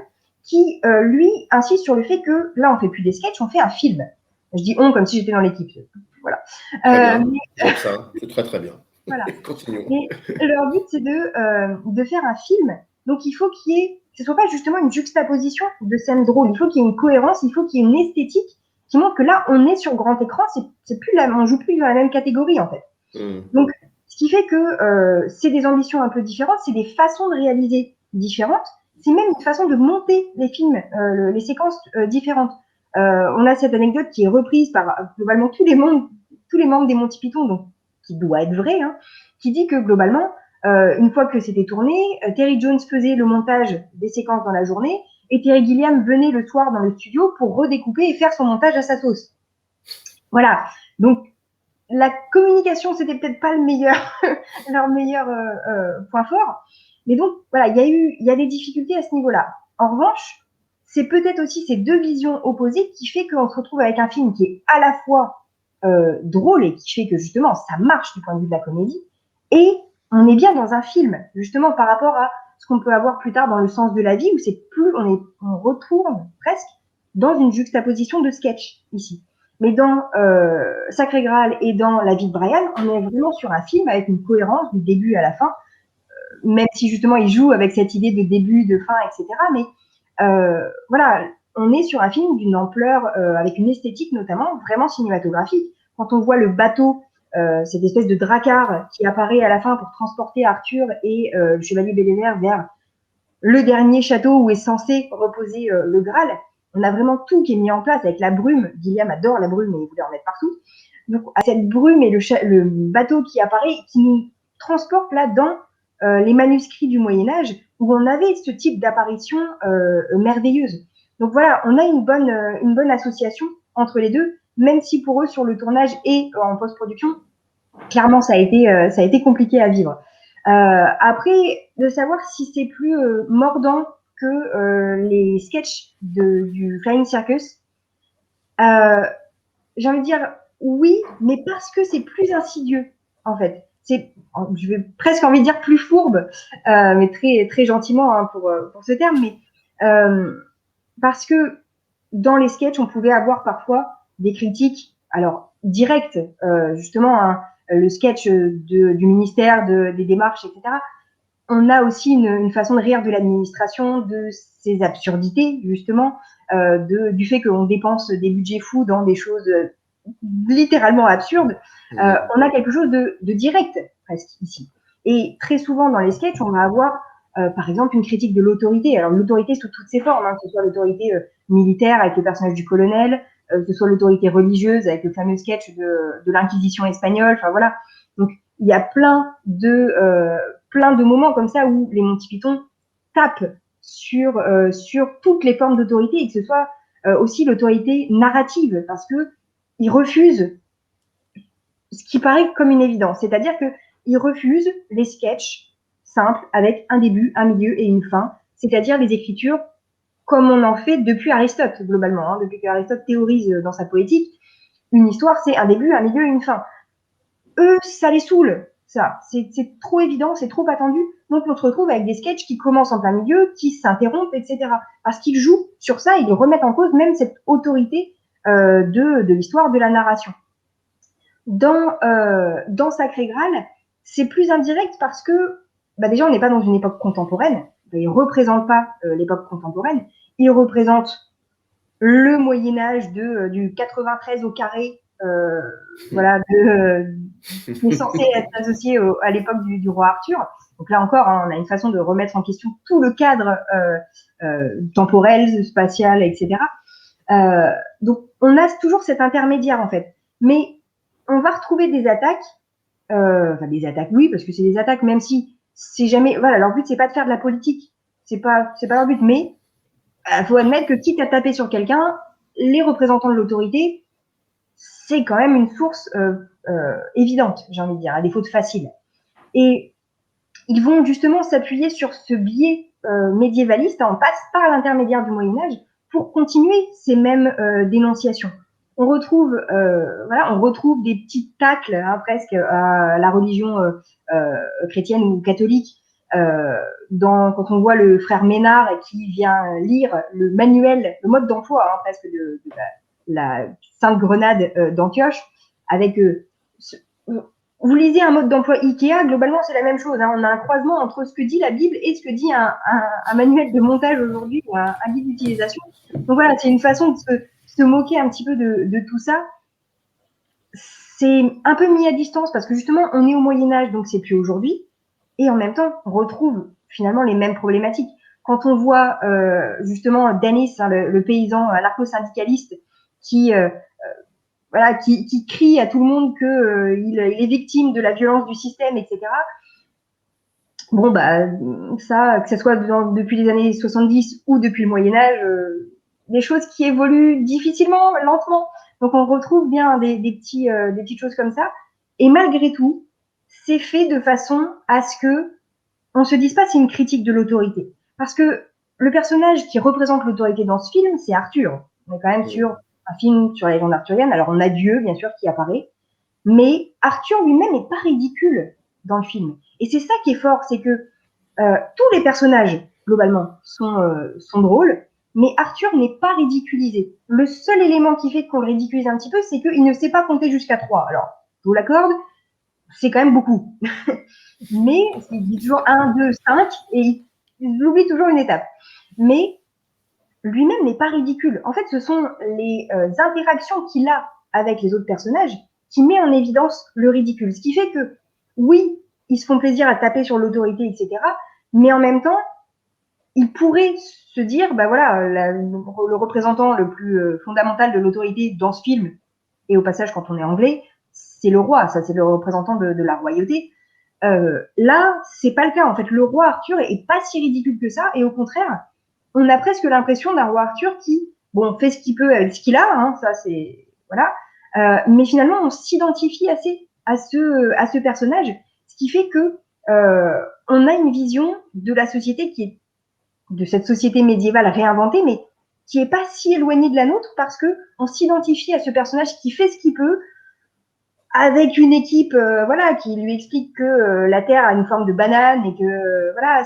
qui lui insiste sur le fait que là on fait plus des sketchs, on fait un film. Je dis on comme si j'étais dans l'équipe. Voilà.
Très bien. J'aime ça. C'est très très bien.
Voilà.
Continuons.
Mais leur but c'est de faire un film. Donc il faut qu'il y ait, ce soit pas justement une juxtaposition de scènes drôles. Il faut qu'il y ait une cohérence, il faut qu'il y ait une esthétique qui montre que là on est sur grand écran. C'est plus on joue plus dans la même catégorie en fait. Donc ce qui fait que c'est des ambitions un peu différentes, c'est des façons de réaliser différentes. C'est même une façon de monter les films, les séquences différentes. On a cette anecdote qui est reprise par globalement tous les membres des Monty Python, donc qui doit être vrai, hein, qui dit que globalement, une fois que c'était tourné, Terry Jones faisait le montage des séquences dans la journée et Terry Gilliam venait le soir dans le studio pour redécouper et faire son montage à sa sauce. Voilà. Donc la communication, c'était peut-être pas leur meilleur point fort, mais donc voilà, il y a des difficultés à ce niveau-là. En revanche, c'est peut-être aussi ces deux visions opposées qui fait qu'on se retrouve avec un film qui est à la fois drôle et qui fait que justement ça marche du point de vue de la comédie, et on est bien dans un film justement par rapport à ce qu'on peut avoir plus tard dans Le Sens de la vie, où c'est plus on retourne presque dans une juxtaposition de sketch ici. Mais dans Sacré Graal et dans La vie de Brian, on est vraiment sur un film avec une cohérence du début à la fin, même si justement il joue avec cette idée de début, de fin, etc. Mais voilà, on est sur un film d'une ampleur, avec une esthétique notamment vraiment cinématographique. Quand on voit le bateau, cette espèce de dracard qui apparaît à la fin pour transporter Arthur et le chevalier Bélénaire vers le dernier château où est censé reposer le Graal, on a vraiment tout qui est mis en place avec la brume. Gilliam adore la brume et il voulait en mettre partout. Donc, à cette brume et le bateau qui apparaît, qui nous transporte là dans les manuscrits du Moyen-Âge, où on avait ce type d'apparition merveilleuse. Donc voilà, on a une bonne association entre les deux, même si pour eux, sur le tournage et en post-production, clairement, ça a été compliqué à vivre. Après, de savoir si c'est plus mordant que les sketchs du Flying Circus, j'ai envie de dire oui, mais parce que c'est plus insidieux, en fait. Je vais presque envie de dire plus fourbe, mais très, très gentiment hein, pour ce terme, mais parce que dans les sketchs, on pouvait avoir parfois des critiques, alors directes, justement, hein, le sketch du ministère des démarches, etc. On a aussi une façon de rire de l'administration, de ses absurdités, justement, du fait qu'on dépense des budgets fous dans des choses littéralement absurdes. On a quelque chose de direct, presque, ici. Et très souvent, dans les sketchs, on va avoir, par exemple, une critique de l'autorité. Alors, l'autorité sous toutes ses formes, hein, que ce soit l'autorité militaire avec le personnage du colonel, que ce soit l'autorité religieuse avec le fameux sketch de l'Inquisition espagnole. Enfin, voilà. Donc, il y a plein de moments comme ça où les Monty Python tapent sur toutes les formes d'autorité et que ce soit aussi l'autorité narrative, parce que ils refusent ce qui paraît comme une évidence, c'est-à-dire qu'ils refusent les sketchs simples avec un début, un milieu et une fin, c'est-à-dire les écritures comme on en fait depuis Aristote, globalement, hein, depuis qu'Aristote théorise dans sa poétique, une histoire c'est un début, un milieu et une fin. Eux, ça les saoule, ça. C'est trop évident, c'est trop attendu. Donc, on se retrouve avec des sketchs qui commencent en plein milieu, qui s'interrompent, etc. Parce qu'ils jouent sur ça et ils remettent en cause même cette autorité de l'histoire, de la narration. Dans Sacré Graal, c'est plus indirect parce que, déjà, on n'est pas dans une époque contemporaine. Il ne représente pas l'époque contemporaine. Il représente le Moyen-Âge du 93 au carré, voilà, qui est censé être associé à l'époque du roi Arthur. Donc là encore, hein, on a une façon de remettre en question tout le cadre temporel, spatial, etc. Donc on a toujours cet intermédiaire en fait. Mais on va retrouver des attaques, enfin des attaques, oui, parce que c'est des attaques, même si c'est jamais, voilà, leur but c'est pas de faire de la politique, c'est pas leur but, mais faut admettre que quitte à taper sur quelqu'un, les représentants de l'autorité, c'est quand même une source évidente, j'ai envie de dire, à défaut de facile. Et ils vont justement s'appuyer sur ce biais médiévaliste, on passe par l'intermédiaire du Moyen-Âge pour continuer ces mêmes dénonciations. On retrouve des petits tacles, hein, presque à la religion chrétienne ou catholique, quand on voit le frère Ménard qui vient lire le manuel, le mode d'emploi, hein, presque de la Sainte Grenade d'Antioche, avec vous lisez un mode d'emploi Ikea, globalement c'est la même chose. Hein. On a un croisement entre ce que dit la Bible et ce que dit un manuel de montage aujourd'hui, ou un guide d'utilisation. Donc voilà, c'est une façon de se moquer un petit peu de tout ça. C'est un peu mis à distance parce que justement on est au Moyen-Âge, donc c'est plus aujourd'hui. Et en même temps, on retrouve finalement les mêmes problématiques. Quand on voit justement Denis, hein, le paysan anarcho-syndicaliste, qui crie à tout le monde qu'il est victime de la violence du système, etc. Bon, bah, ça, que ce soit depuis les années 70 ou depuis le Moyen-Âge, des choses qui évoluent difficilement, lentement. Donc, on retrouve bien des petites choses comme ça. Et malgré tout, c'est fait de façon à ce que on se dise pas c'est une critique de l'autorité. Parce que le personnage qui représente l'autorité dans ce film, c'est Arthur. On est quand même sur un film sur la légende arthurienne. Alors, on a Dieu, bien sûr, qui apparaît. Mais Arthur lui-même n'est pas ridicule dans le film. Et c'est ça qui est fort, c'est que tous les personnages, globalement, sont drôles, mais Arthur n'est pas ridiculisé. Le seul élément qui fait qu'on le ridiculise un petit peu, c'est qu'il ne sait pas compter jusqu'à 3. Alors, je vous l'accorde, c'est quand même beaucoup. Mais il dit toujours 1, 2, 5, et il oublie toujours une étape. Mais lui-même n'est pas ridicule. En fait, ce sont les interactions qu'il a avec les autres personnages qui met en évidence le ridicule. Ce qui fait que, oui, ils se font plaisir à taper sur l'autorité, etc. Mais en même temps, ils pourraient se dire, bah voilà, le représentant le plus fondamental de l'autorité dans ce film, et au passage, quand on est anglais, c'est le roi, ça c'est le représentant de la royauté. Là, c'est pas le cas. En fait, le roi Arthur est pas si ridicule que ça, et au contraire, on a presque l'impression d'un roi Arthur qui, bon, fait ce qu'il peut avec ce qu'il a, hein, ça c'est, voilà, mais finalement, on s'identifie assez à ce personnage, ce qui fait que on a une vision de la société qui est de cette société médiévale réinventée, mais qui est pas si éloignée de la nôtre parce que on s'identifie à ce personnage qui fait ce qu'il peut avec une équipe, voilà, qui lui explique que la Terre a une forme de banane et que voilà,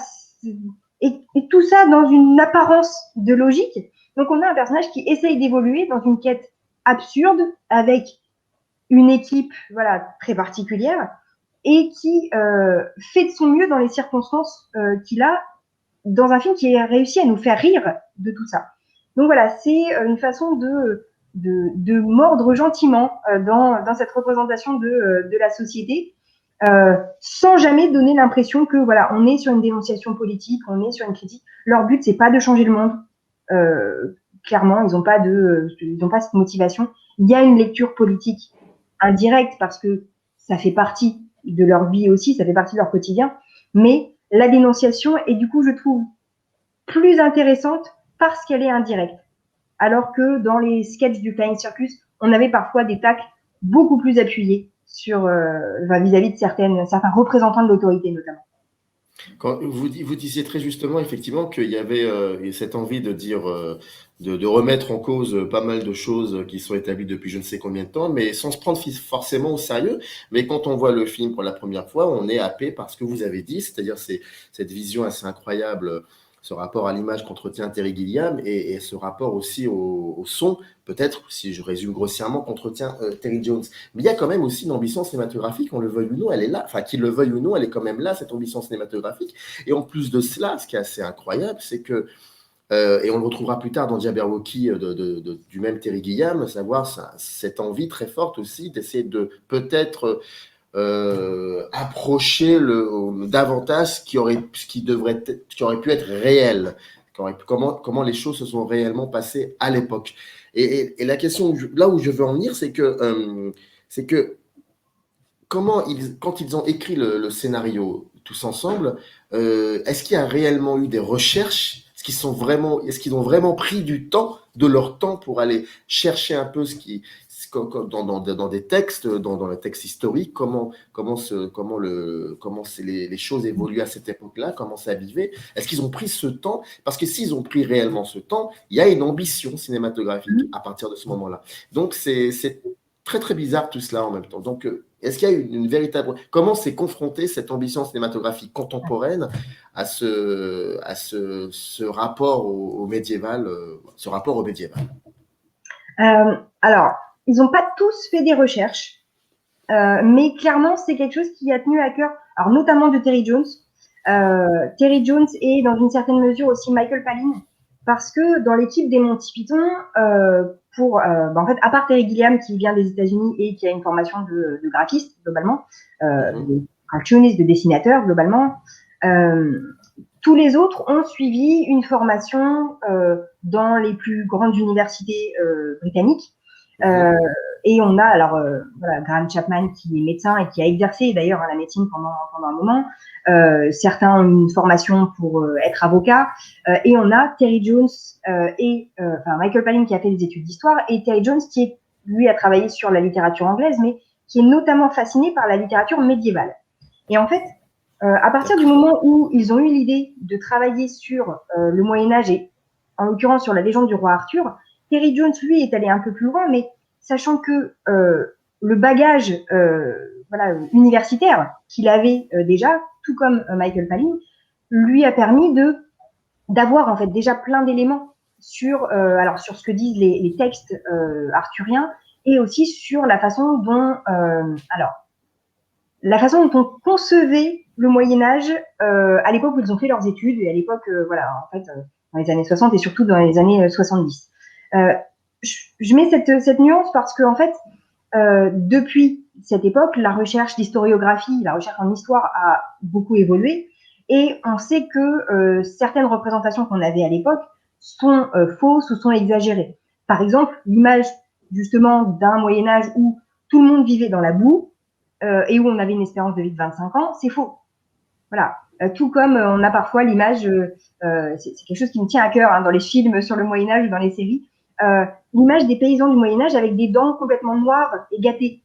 et tout ça dans une apparence de logique. Donc on a un personnage qui essaye d'évoluer dans une quête absurde avec une équipe, voilà, très particulière et qui fait de son mieux dans les circonstances qu'il a dans un film qui a réussi à nous faire rire de tout ça. Donc voilà, c'est une façon de mordre gentiment dans cette représentation de la société, sans jamais donner l'impression que voilà, on est sur une dénonciation politique, on est sur une critique. Leur but, c'est pas de changer le monde. Clairement, ils n'ont pas cette motivation. Il y a une lecture politique indirecte parce que ça fait partie de leur vie aussi, ça fait partie de leur quotidien. Mais la dénonciation est du coup, je trouve, plus intéressante parce qu'elle est indirecte. Alors que dans les sketchs du Flying Circus, on avait parfois des tacles beaucoup plus appuyés sur vis-à-vis de certains représentants de l'autorité notamment.
Quand vous disiez très justement, effectivement, qu'il y avait cette envie de dire, de remettre en cause pas mal de choses qui sont établies depuis je ne sais combien de temps, mais sans se prendre forcément au sérieux. Mais quand on voit le film pour la première fois, on est happé par ce que vous avez dit, c'est-à-dire cette vision assez incroyable, ce rapport à l'image qu'entretient Terry Gilliam et ce rapport aussi au son, peut-être, si je résume grossièrement, qu'entretient Terry Jones. Mais il y a quand même aussi une ambition cinématographique, on le veuille ou non, elle est là. Enfin, qu'il le veuille ou non, elle est quand même là, cette ambition cinématographique. Et en plus de cela, ce qui est assez incroyable, c'est que, et on le retrouvera plus tard dans Jabberwocky du même Terry Gilliam, savoir cette envie très forte aussi d'essayer de peut-être approcher davantage ce qui aurait pu être réel, comment les choses se sont réellement passées à l'époque. Et la question là où je veux en venir, c'est que quand ils ont écrit le scénario tous ensemble, est-ce qu'il y a réellement eu des recherches? Est-ce qu'ils ont vraiment pris du temps, de leur temps, pour aller chercher un peu dans des textes, dans le texte historique, comment les choses évoluent à cette époque-là, comment ça vivait? Est-ce qu'ils ont pris ce temps? Parce que s'ils ont pris réellement ce temps, il y a une ambition cinématographique à partir de ce moment-là. Donc c'est très très bizarre tout cela en même temps. Donc est-ce qu'il y a une véritable... Comment s'est confrontée cette ambition cinématographique contemporaine à ce rapport au médiéval,
Alors, ils n'ont pas tous fait des recherches, mais clairement, c'est quelque chose qui a tenu à cœur, alors notamment de Terry Jones. Terry Jones et dans une certaine mesure aussi Michael Palin, parce que dans l'équipe des Monty Python, en fait, à part Terry Gilliam qui vient des États-Unis et qui a une formation de graphiste globalement, de cartooniste, de dessinateur globalement, tous les autres ont suivi une formation dans les plus grandes universités britanniques. Et on a alors voilà, Graham Chapman qui est médecin et qui a exercé d'ailleurs la médecine pendant un moment. Certains ont une formation pour être avocat. Et on a Terry Jones Michael Palin qui a fait des études d'histoire et Terry Jones qui, lui, a travaillé sur la littérature anglaise, mais qui est notamment fasciné par la littérature médiévale. Et en fait, à partir du moment où ils ont eu l'idée de travailler sur le Moyen-Âge et en l'occurrence sur la légende du roi Arthur, Terry Jones, lui, est allé un peu plus loin, mais sachant que le bagage universitaire qu'il avait déjà, tout comme Michael Palin, lui a permis d'avoir en fait déjà plein d'éléments sur ce que disent les textes arthuriens et aussi sur la façon dont on concevait le Moyen-Âge à l'époque où ils ont fait leurs études et à l'époque dans les années 60 et surtout dans les années 70. Je mets cette nuance parce que en fait depuis cette époque, la recherche d'historiographie, la recherche en histoire a beaucoup évolué et on sait que certaines représentations qu'on avait à l'époque sont fausses ou sont exagérées. Par exemple, l'image justement d'un Moyen-Âge où tout le monde vivait dans la boue et où on avait une espérance de vie de 25 ans, c'est faux. Voilà. Tout comme on a parfois l'image, c'est quelque chose qui me tient à cœur dans les films sur le Moyen-Âge ou dans les séries, l'image des paysans du Moyen-Âge avec des dents complètement noires et gâtées.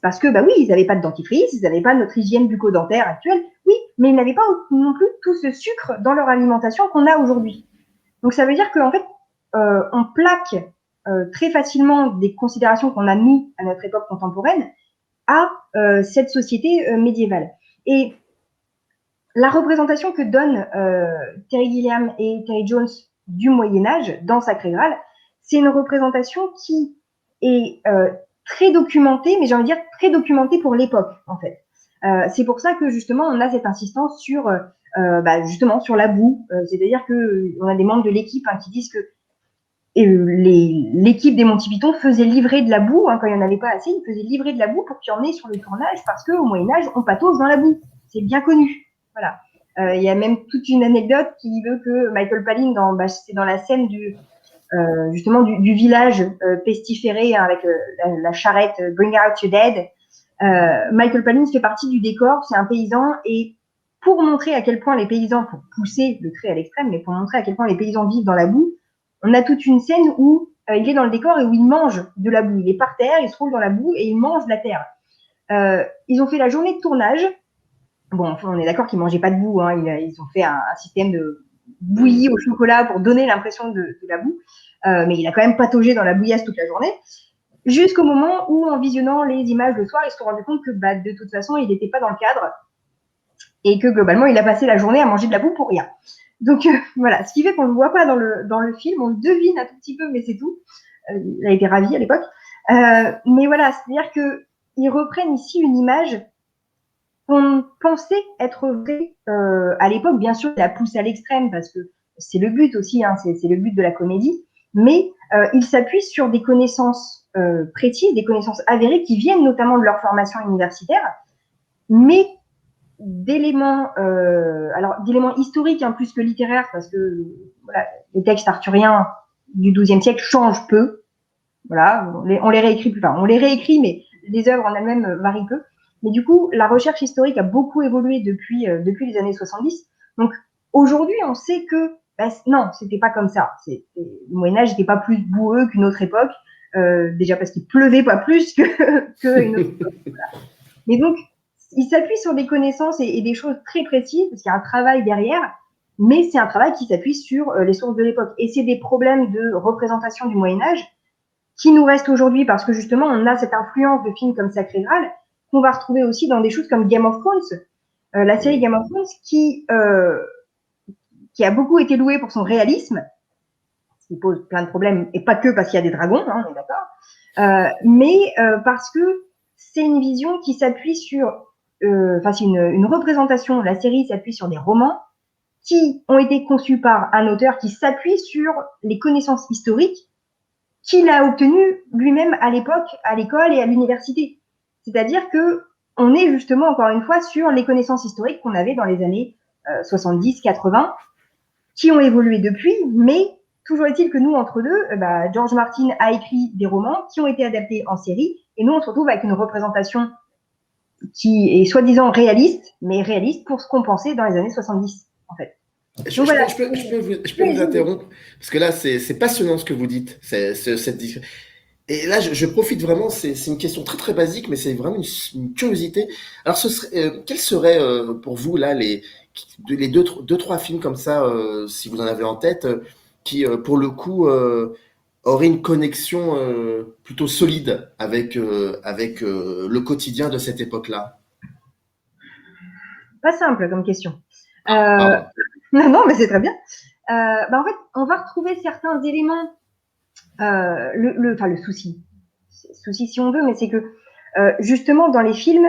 Parce que, bah oui, ils n'avaient pas de dentifrice, ils n'avaient pas notre hygiène bucco-dentaire actuelle, oui, mais ils n'avaient pas non plus tout ce sucre dans leur alimentation qu'on a aujourd'hui. Donc ça veut dire qu'en fait, on plaque très facilement des considérations qu'on a mis à notre époque contemporaine à cette société médiévale. Et la représentation que donnent Terry Gilliam et Terry Jones du Moyen-Âge dans Sacré Graal, c'est une représentation qui est très documentée, mais j'ai envie de dire très documentée pour l'époque, en fait. C'est pour ça que, justement, on a cette insistance sur, justement, sur la boue. C'est-à-dire qu'on a des membres de l'équipe qui disent que l'équipe des Monty Python faisait livrer de la boue, quand il n'y en avait pas assez, ils faisaient livrer de la boue pour qu'il y en ait sur le tournage, parce qu'au Moyen-Âge, on patauge dans la boue. C'est bien connu. Voilà. Il y a même toute une anecdote qui veut que Michael Palin, c'est dans la scène justement du village pestiféré avec la charrette Bring Out Your Dead. Michael Palin fait partie du décor, c'est un paysan, et pour montrer à quel point les paysans, pour pousser le trait à l'extrême, mais pour montrer à quel point les paysans vivent dans la boue, on a toute une scène où il est dans le décor et où il mange de la boue. Il est par terre, il se roule dans la boue et il mange de la terre. Ils ont fait la journée de tournage. Bon, on est d'accord qu'ils mangeaient pas de boue. Ils ont fait un système de bouillie au chocolat pour donner l'impression de la boue. Mais il a quand même pataugé dans la bouillasse toute la journée. Jusqu'au moment où, en visionnant les images le soir, ils se sont rendus compte que de toute façon, il n'était pas dans le cadre et que globalement, il a passé la journée à manger de la boue pour rien. Donc voilà, ce qui fait qu'on ne le voit pas dans le film, on le devine un tout petit peu, mais c'est tout. Il a été ravi à l'époque. Mais voilà, c'est-à-dire qu'ils reprennent ici une image qu'on pensait être vraie à l'époque. Bien sûr, il la pousse à l'extrême parce que c'est le but aussi, c'est le but de la comédie. Mais ils s'appuient sur des connaissances précises, des connaissances avérées qui viennent notamment de leur formation universitaire. mais d'éléments historiques plus que littéraires, parce que voilà, les textes arthuriens du XIIe siècle changent peu. Voilà, on les réécrit, mais les œuvres en elles-mêmes varient peu. Mais du coup, la recherche historique a beaucoup évolué depuis les années 70. Donc aujourd'hui, on sait que non, c'était pas comme ça. Le Moyen-Âge n'était pas plus boueux qu'une autre époque, déjà parce qu'il pleuvait pas plus qu'une autre époque. Voilà. Mais donc, il s'appuie sur des connaissances et des choses très précises, parce qu'il y a un travail derrière, mais c'est un travail qui s'appuie sur les sources de l'époque. Et c'est des problèmes de représentation du Moyen-Âge qui nous restent aujourd'hui, parce que justement, on a cette influence de films comme Sacré Graal, qu'on va retrouver aussi dans des choses comme Game of Thrones, la série Game of Thrones qui a beaucoup été louée pour son réalisme, ce qui pose plein de problèmes, et pas que parce qu'il y a des dragons, hein, on est d'accord, mais parce que c'est une vision qui s'appuie sur, c'est une représentation, la série s'appuie sur des romans qui ont été conçus par un auteur qui s'appuie sur les connaissances historiques qu'il a obtenues lui-même à l'époque, à l'école et à l'université. C'est-à-dire que on est justement, encore une fois, sur les connaissances historiques qu'on avait dans les années 70, 80, qui ont évolué depuis, mais toujours est-il que nous, entre deux, George Martin a écrit des romans qui ont été adaptés en série, et nous, on se retrouve avec une représentation qui est soi-disant réaliste, mais réaliste pour ce qu'on pensait dans les années 70, en fait.
Je peux vous interrompre, parce que là, c'est passionnant ce que vous dites. Et là, je profite vraiment, c'est une question très très basique, mais c'est vraiment une curiosité. Alors, quels seraient pour vous, là, les deux, trois films comme ça, si vous en avez en tête, qui, pour le coup, auraient une connexion plutôt solide avec le quotidien de cette époque-là?
Pas simple comme question.
Pardon.
Non, mais c'est très bien. En fait, on va retrouver certains éléments. Le souci si on veut, mais c'est que justement dans les films,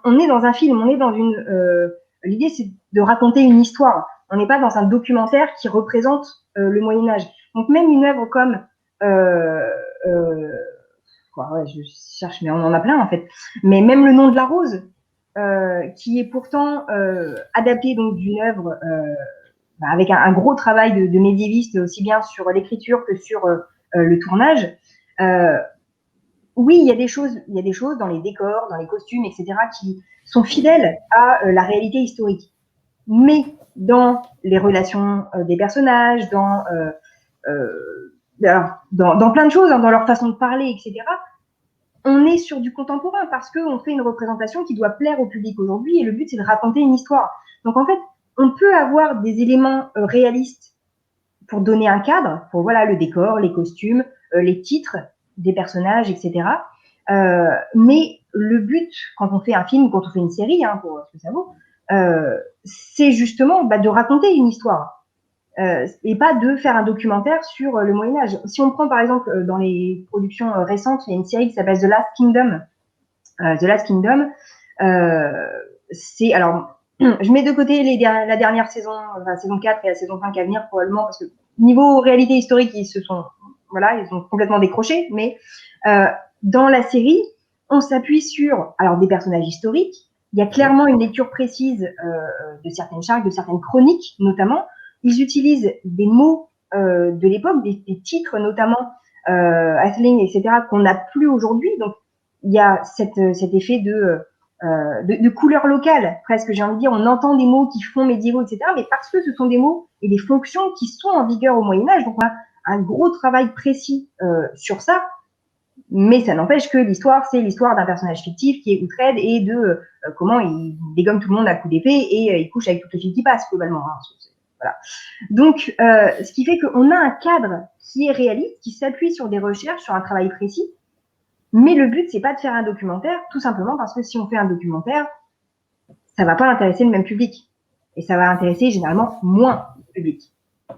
on est dans un film, on est dans une. L'idée, c'est de raconter une histoire. On n'est pas dans un documentaire qui représente le Moyen Âge. Donc même une œuvre comme je cherche, mais on en a plein en fait. Mais même Le Nom de la Rose, qui est pourtant adapté donc d'une œuvre avec un gros travail de médiéviste, aussi bien sur l'écriture que sur le tournage. Oui, il y a des choses dans les décors, dans les costumes, etc., qui sont fidèles à la réalité historique. Mais dans les relations des personnages, dans plein de choses, dans leur façon de parler, etc., on est sur du contemporain parce qu'on fait une représentation qui doit plaire au public aujourd'hui, et le but, c'est de raconter une histoire. Donc, en fait, on peut avoir des éléments réalistes pour donner un cadre, pour le décor, les costumes, les titres des personnages, etc. Mais le but, quand on fait un film, quand on fait une série, pour ce que ça vaut, c'est justement de raconter une histoire et pas de faire un documentaire sur le Moyen-Âge. Si on prend par exemple dans les productions récentes, il y a une série qui s'appelle The Last Kingdom. The Last Kingdom, c'est alors je mets de côté la dernière saison, la saison 4 et la saison 5 à venir probablement, parce que niveau réalité historique, ils ont complètement décroché, mais dans la série, on s'appuie sur des personnages historiques. Il y a clairement une lecture précise de certaines charges, de certaines chroniques notamment. Ils utilisent des mots de l'époque, des titres notamment, Atheling, etc., qu'on n'a plus aujourd'hui. Donc, il y a cet effet de couleur locale, presque, j'ai envie de dire. On entend des mots qui font médiévaux, etc., mais parce que ce sont des mots et des fonctions qui sont en vigueur au Moyen-Âge. Donc, on a un gros travail précis sur ça. Mais ça n'empêche que l'histoire, c'est l'histoire d'un personnage fictif qui est Uhtred et de comment il dégomme tout le monde à coups d'épée et il couche avec toutes les filles qui passent, globalement. Voilà. Donc, ce qui fait qu'on a un cadre qui est réaliste, qui s'appuie sur des recherches, sur un travail précis. Mais le but, c'est pas de faire un documentaire, tout simplement parce que si on fait un documentaire, ça va pas intéresser le même public. Et ça va intéresser généralement moins le public.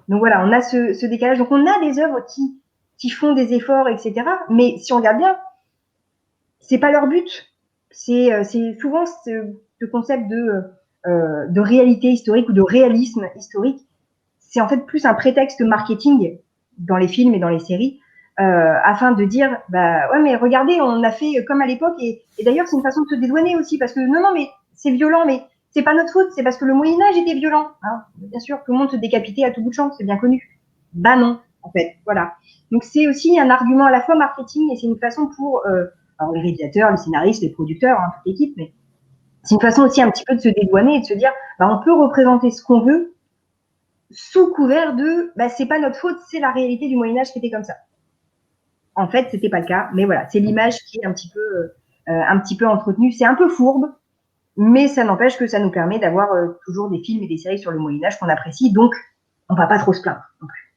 Donc voilà, on a ce décalage. Donc on a des œuvres qui font des efforts, etc. Mais si on regarde bien, c'est pas leur but. C'est souvent ce concept de réalité historique ou de réalisme historique. C'est en fait plus un prétexte marketing dans les films et dans les séries afin de dire, ouais, mais regardez, on a fait comme à l'époque, et d'ailleurs, c'est une façon de se dédouaner aussi, parce que non, mais c'est violent, mais c'est pas notre faute, c'est parce que le Moyen-Âge était violent. Hein. Bien sûr, tout le monde se décapitait à tout bout de champ, c'est bien connu. Bah non, en fait, voilà. Donc c'est aussi un argument à la fois marketing, et c'est une façon pour alors les réalisateurs, les scénaristes, les producteurs, hein, toute l'équipe, mais c'est une façon aussi un petit peu de se dédouaner et de se dire, on peut représenter ce qu'on veut sous couvert de, c'est pas notre faute, c'est la réalité du Moyen-Âge qui était comme ça. En fait, c'était pas le cas, mais voilà, c'est l'image qui est un petit peu entretenue. C'est un peu fourbe, mais ça n'empêche que ça nous permet d'avoir toujours des films et des séries sur le Moyen-Âge qu'on apprécie, donc on va pas trop se plaindre non plus.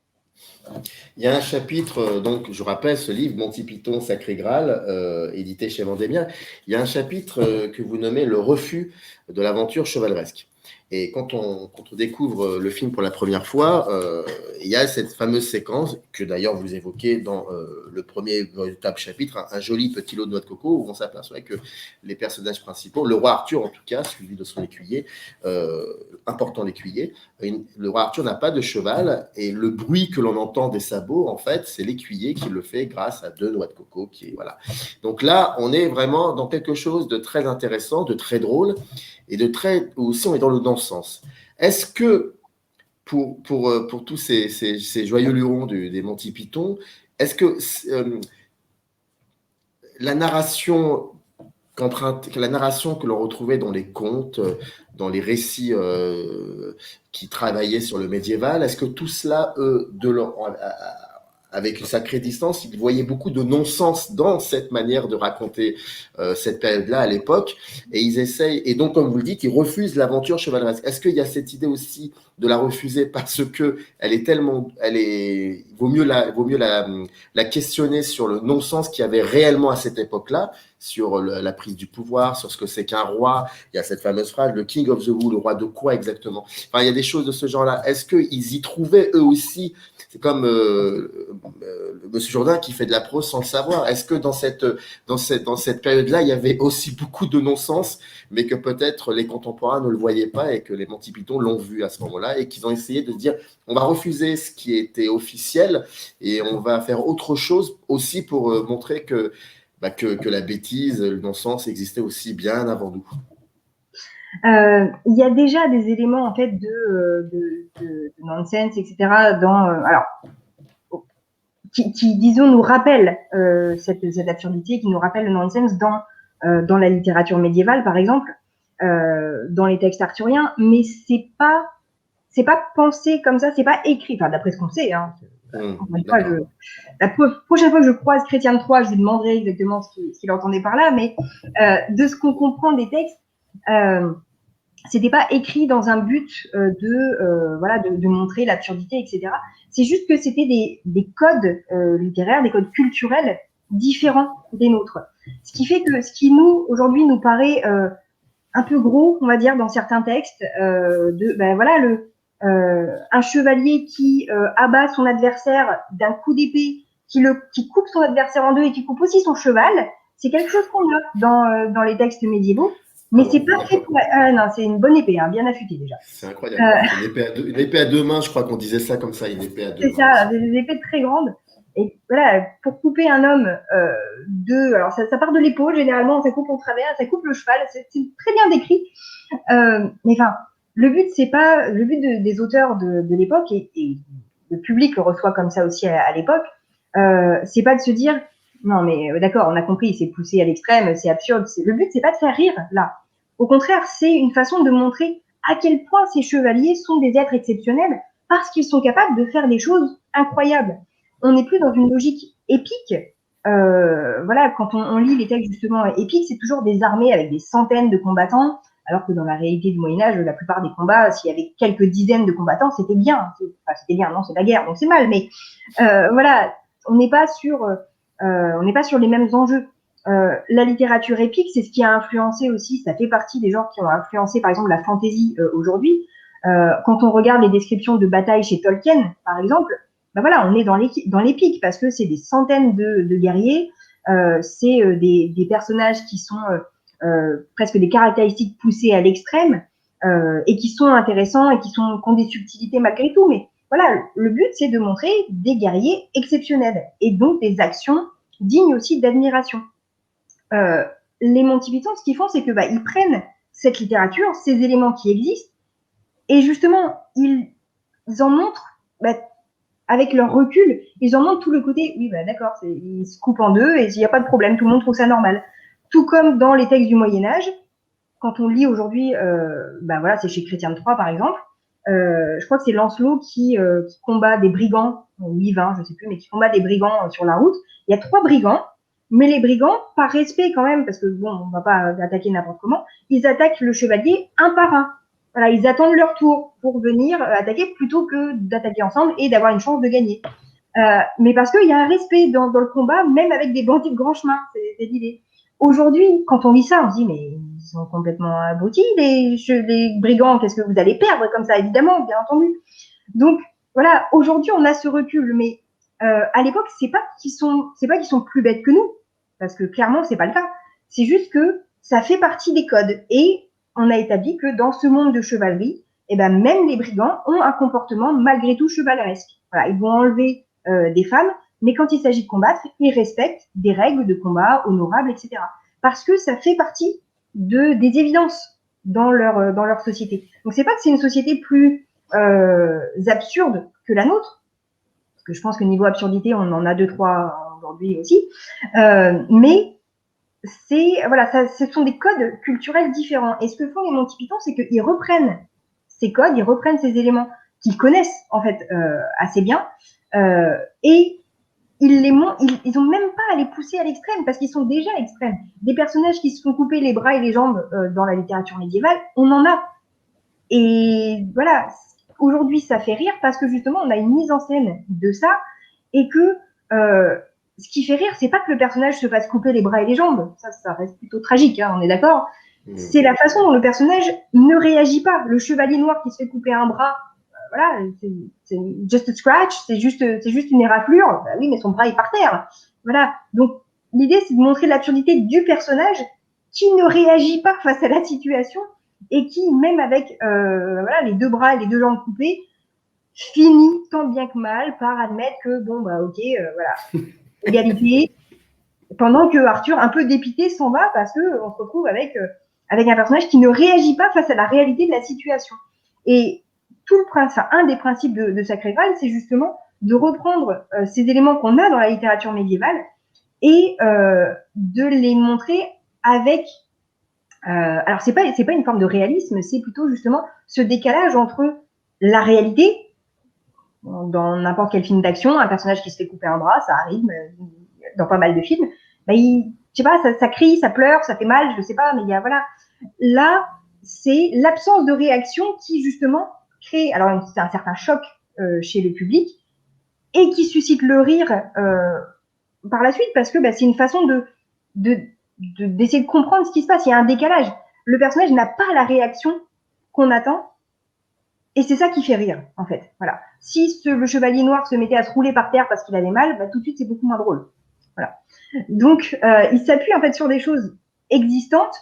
Il y a un chapitre, donc je rappelle ce livre, Monty Python, Sacré Graal, édité chez Vendémiaire. Il y a un chapitre que vous nommez Le refus de l'aventure chevaleresque. Et quand on découvre le film pour la première fois, il y a cette fameuse séquence que d'ailleurs vous évoquez dans le premier véritable chapitre, un joli petit lot de noix de coco, où on s'aperçoit que les personnages principaux, le roi Arthur en tout cas, suivi de son écuyer, important l'écuyer, le roi Arthur n'a pas de cheval, et le bruit que l'on entend des sabots, en fait, c'est l'écuyer qui le fait grâce à 2 noix de coco. Voilà. Donc là, on est vraiment dans quelque chose de très intéressant, de très drôle, et de très aussi on est dans le non-sens. Est-ce que pour tous ces joyeux lurons des Monty Python, est-ce que la narration que l'on retrouvait dans les contes, dans les récits qui travaillaient sur le médiéval, est-ce que tout cela, avec une sacrée distance, ils voyaient beaucoup de non-sens dans cette manière de raconter cette période-là à l'époque, et ils essayent, et donc comme vous le dites, ils refusent l'aventure chevaleresque. Est-ce qu'il y a cette idée aussi de la refuser parce que vaut mieux la questionner sur le non-sens qu'il y avait réellement à cette époque-là, sur la prise du pouvoir, sur ce que c'est qu'un roi. Il y a cette fameuse phrase, le King of the Who, le roi de quoi exactement? Enfin, il y a des choses de ce genre-là. Est-ce qu'ils y trouvaient eux aussi? C'est comme Monsieur Jourdain qui fait de la prose sans le savoir. Est-ce que dans cette période-là, il y avait aussi beaucoup de non-sens, mais que peut-être les contemporains ne le voyaient pas et que les Monty Python l'ont vu à ce moment-là et qu'ils ont essayé de dire on va refuser ce qui était officiel et on va faire autre chose aussi pour montrer que la bêtise, le non-sens existait aussi bien avant nous.
Il y a déjà des éléments en fait de nonsense, etc. Qui disons nous rappellent cette absurdité, qui nous rappelle le nonsense dans la littérature médiévale par exemple, dans les textes arthuriens, mais c'est pas pensé comme ça, c'est pas écrit, enfin d'après ce qu'on sait. Hein, la prochaine fois que je croise Chrétien de Troyes, je lui demanderai exactement ce qu'il entendait par là, mais de ce qu'on comprend des textes, c'était pas écrit dans un but de montrer l'absurdité, etc. C'est juste que c'était des codes littéraires, des codes culturels différents des nôtres. Ce qui fait que ce qui aujourd'hui nous paraît un peu gros, on va dire, dans certains textes, un chevalier qui abat son adversaire d'un coup d'épée, qui coupe son adversaire en deux et qui coupe aussi son cheval, c'est quelque chose qu'on a dans les textes médiévaux. Mais c'est pas fait pour. Non, c'est une bonne épée, hein, bien affûtée déjà.
C'est incroyable. Une épée à 2 mains, je crois qu'on disait ça comme ça, une épée à 2 mains.
C'est ça, des épées très grandes. Et voilà, pour couper un homme alors ça part de l'épaule généralement, ça coupe au travers, ça coupe le cheval, c'est très bien décrit. Mais enfin, le but des auteurs de l'époque, et le public le reçoit comme ça aussi à l'époque, c'est pas de se dire non mais d'accord, on a compris, c'est poussé à l'extrême, c'est absurde. Le but c'est pas de faire rire là. Au contraire, c'est une façon de montrer à quel point ces chevaliers sont des êtres exceptionnels parce qu'ils sont capables de faire des choses incroyables. On n'est plus dans une logique épique. Quand on lit les textes justement épiques, c'est toujours des armées avec des centaines de combattants, alors que dans la réalité du Moyen-Âge, la plupart des combats, s'il y avait quelques dizaines de combattants, c'était bien. C'était bien, non, c'est la guerre, donc c'est mal. Mais on n'est pas sur les mêmes enjeux. La littérature épique, c'est ce qui a influencé aussi, ça fait partie des genres qui ont influencé par exemple la fantasy aujourd'hui. Quand on regarde les descriptions de batailles chez Tolkien, par exemple, on est dans l'épique parce que c'est des centaines de guerriers, c'est des personnages qui sont presque des caractéristiques poussées à l'extrême et qui sont intéressants et qui ont des subtilités malgré tout. Mais voilà, le but, c'est de montrer des guerriers exceptionnels et donc des actions dignes aussi d'admiration. Les Monty Python, ce qu'ils font, c'est que ils prennent cette littérature, ces éléments qui existent, et justement, ils en montrent, avec leur recul, ils en montrent tout le côté, oui, d'accord, ils se coupent en deux et il n'y a pas de problème, tout le monde trouve ça normal. Tout comme dans les textes du Moyen-Âge, quand on lit aujourd'hui, voilà, c'est chez Chrétien de Troyes, par exemple, je crois que c'est Lancelot qui combat des brigands, ou Yvain, je ne sais plus, mais qui combat des brigands sur la route. Il y a 3 brigands, mais les brigands, par respect quand même, parce que bon, on ne va pas attaquer n'importe comment, ils attaquent le chevalier un par un. Voilà, ils attendent leur tour pour venir attaquer plutôt que d'attaquer ensemble et d'avoir une chance de gagner. Mais parce qu'il y a un respect dans le combat, même avec des bandits de grand chemin, c'est l'idée. Aujourd'hui, quand on lit ça, on se dit, mais ils sont complètement abrutis, les brigands, qu'est-ce que vous allez perdre comme ça, évidemment, bien entendu. Donc, voilà, aujourd'hui, on a ce recul, mais à l'époque, c'est pas qu'ils sont plus bêtes que nous, parce que clairement, c'est pas le cas. C'est juste que ça fait partie des codes. Et on a établi que dans ce monde de chevalerie, même les brigands ont un comportement malgré tout chevaleresque. Voilà, ils vont enlever des femmes, mais quand il s'agit de combattre, ils respectent des règles de combat honorables, etc. Parce que ça fait partie des évidences dans leur société. Donc, c'est pas que c'est une société plus absurde que la nôtre, parce que je pense que niveau absurdité, on en a 2-3 aujourd'hui aussi, mais ce sont des codes culturels différents. Et ce que font les Monty Python, c'est qu'ils reprennent ces codes, ils reprennent ces éléments qu'ils connaissent en fait assez bien, et ils ont même pas à les pousser à l'extrême parce qu'ils sont déjà extrêmes. Des personnages qui se font couper les bras et les jambes dans la littérature médiévale, on en a. Et voilà, aujourd'hui ça fait rire parce que justement on a une mise en scène de ça et que ce qui fait rire, c'est pas que le personnage se fasse couper les bras et les jambes, ça reste plutôt tragique, hein, on est d'accord. C'est la façon dont le personnage ne réagit pas. Le chevalier noir qui se fait couper un bras, voilà, c'est just a scratch, c'est juste une éraflure. Oui, mais son bras est par terre. Voilà. Donc l'idée, c'est de montrer l'absurdité du personnage qui ne réagit pas face à la situation et qui, même avec les 2 bras et les 2 jambes coupées, finit tant bien que mal par admettre que ok, voilà, égalité. Pendant que Arthur, un peu dépité, s'en va parce que on se retrouve avec un personnage qui ne réagit pas face à la réalité de la situation. Et un des principes de Sacré Graal, c'est justement de reprendre ces éléments qu'on a dans la littérature médiévale et de les montrer avec. Alors c'est pas une forme de réalisme, c'est plutôt justement ce décalage entre la réalité. Dans n'importe quel film d'action, un personnage qui se fait couper un bras, ça arrive dans pas mal de films. Je sais pas, ça crie, ça pleure, ça fait mal, je sais pas, mais il y a voilà. Là, c'est l'absence de réaction qui justement crée. Alors c'est un certain choc chez le public et qui suscite le rire par la suite parce que c'est une façon d'essayer de comprendre ce qui se passe. Il y a un décalage. Le personnage n'a pas la réaction qu'on attend. Et c'est ça qui fait rire, en fait. Voilà. Si le chevalier noir se mettait à se rouler par terre parce qu'il avait mal, tout de suite, c'est beaucoup moins drôle. Voilà. Donc, il s'appuie en fait sur des choses existantes,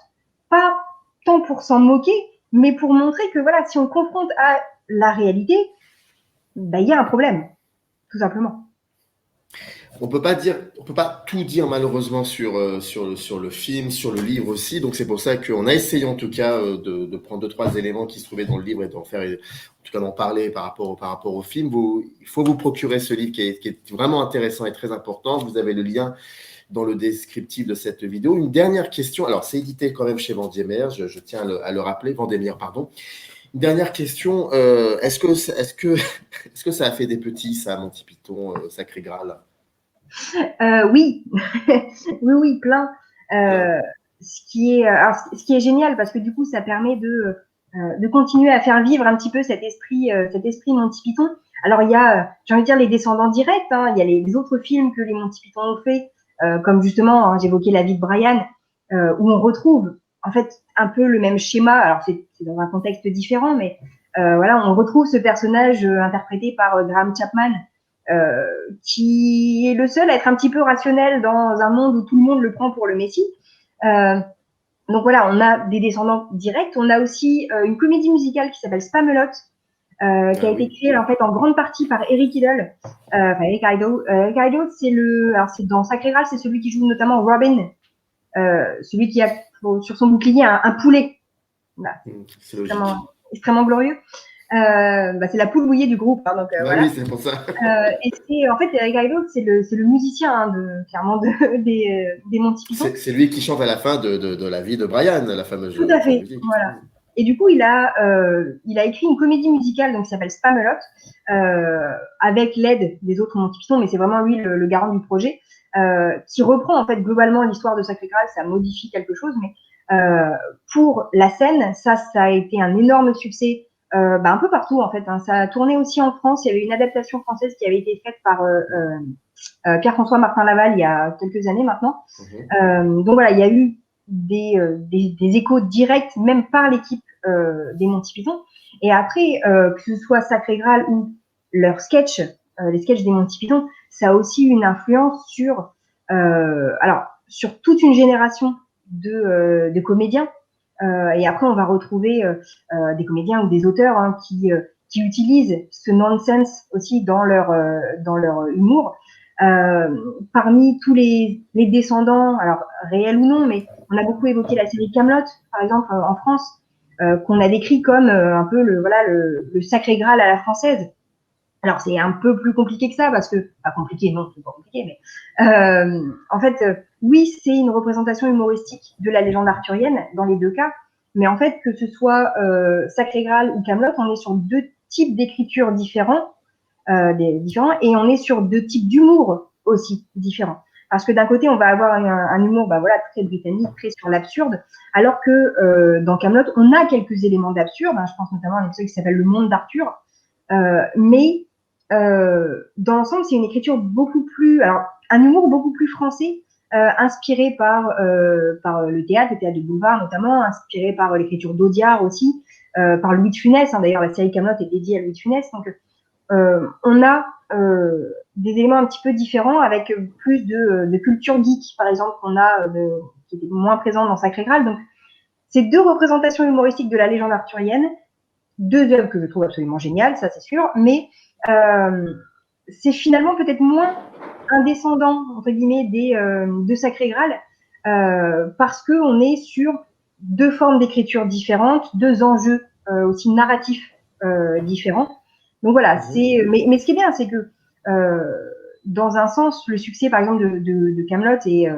pas tant pour s'en moquer, mais pour montrer que voilà, si on confronte à la réalité, il y a un problème, tout simplement.
On peut pas tout dire malheureusement sur le film, sur le livre aussi. Donc c'est pour ça qu'on a essayé en tout cas de prendre 2-3 éléments qui se trouvaient dans le livre et d'en faire, en tout cas d'en parler par rapport au film. Il faut vous procurer ce livre qui est vraiment intéressant et très important. Vous avez le lien dans le descriptif de cette vidéo. Une dernière question. Alors c'est édité quand même chez Vendémiaire. Je tiens à le rappeler, Vendémiaire, pardon. Une dernière question. Est-ce que ça a fait des petits, ça, Monty Python, Sacré Graal?
Oui, oui, plein. Ce qui est génial parce que du coup, ça permet de continuer à faire vivre un petit peu cet esprit Monty Python. Alors il y a, j'ai envie de dire, les descendants directs. Il y a les autres films que les Monty Python ont fait, comme justement, j'évoquais La vie de Brian, où on retrouve en fait un peu le même schéma. Alors c'est dans un contexte différent, mais voilà, on retrouve ce personnage interprété par Graham Chapman. Qui est le seul à être un petit peu rationnel dans un monde où tout le monde le prend pour le Messie. Donc voilà, on a des descendants directs. On a aussi une comédie musicale qui s'appelle Spamelot, qui a été créé en fait en grande partie par Eric Idle. Eric Idle. Eric Idle, c'est dans Sacré Graal, c'est celui qui joue notamment Robin, celui qui a sur son bouclier un poulet. Voilà.
C'est logique.
Extrêmement glorieux. C'est la poule mouillée du groupe, hein, donc voilà.
Oui, c'est pour ça.
Et c'est en fait Eric Idle, c'est le musicien clairement des Monty Python.
C'est lui qui chante à la fin de la vie de Brian, la fameuse.
Tout à fait. Musique. Voilà. Et du coup, il a écrit une comédie musicale donc qui s'appelle Spamalot, avec l'aide des autres Monty Python, mais c'est vraiment lui le garant du projet, qui reprend en fait globalement l'histoire de Sacré Graal. Ça modifie quelque chose, mais pour la scène, ça a été un énorme succès. Un peu partout en fait, hein. Ça a tourné aussi en France. Il y avait une adaptation française qui avait été faite par Pierre-François Martin Laval il y a quelques années maintenant. Donc voilà, il y a eu des échos directs même par l'équipe des Monty Python. Et après, que ce soit Sacré Graal ou leurs sketchs, les sketchs des Monty Python, ça a aussi une influence sur toute une génération de comédiens. Et après, on va retrouver des comédiens ou des auteurs qui utilisent ce nonsense aussi dans leur humour. Parmi tous les descendants, alors réels ou non, mais on a beaucoup évoqué la série Kaamelott, par exemple, en France, qu'on a décrit comme un peu le Sacré Graal à la française. Alors c'est un peu plus compliqué que ça parce que pas compliqué, non, c'est pas compliqué, mais en fait, oui, c'est une représentation humoristique de la légende arthurienne dans les deux cas, mais en fait que ce soit Sacré Graal ou Kaamelott, on est sur deux types d'écriture différents, et on est sur deux types d'humour aussi différents. Parce que d'un côté, on va avoir un humour, très britannique, très sur l'absurde, alors que dans Kaamelott, on a quelques éléments d'absurde. Hein, je pense notamment à un épisode qui s'appelle Le Monde d'Arthur, mais dans l'ensemble, c'est une écriture un humour beaucoup plus français, inspiré par le théâtre de boulevard notamment, inspiré par l'écriture d'Audiard aussi, par Louis de Funès. Hein, d'ailleurs, la série Kaamelott est dédiée à Louis de Funès. Donc, on a des éléments un petit peu différents avec plus de culture geek, par exemple, qui était moins présente dans Sacré Graal. Donc, c'est deux représentations humoristiques de la légende arthurienne, deux œuvres que je trouve absolument géniales, ça c'est sûr, mais c'est finalement peut-être moins un descendant, entre guillemets, de Sacré Graal, parce qu'on est sur deux formes d'écriture différentes, deux enjeux aussi narratifs différents. Donc voilà, mais ce qui est bien, c'est que dans un sens, le succès, par exemple, de Kaamelott et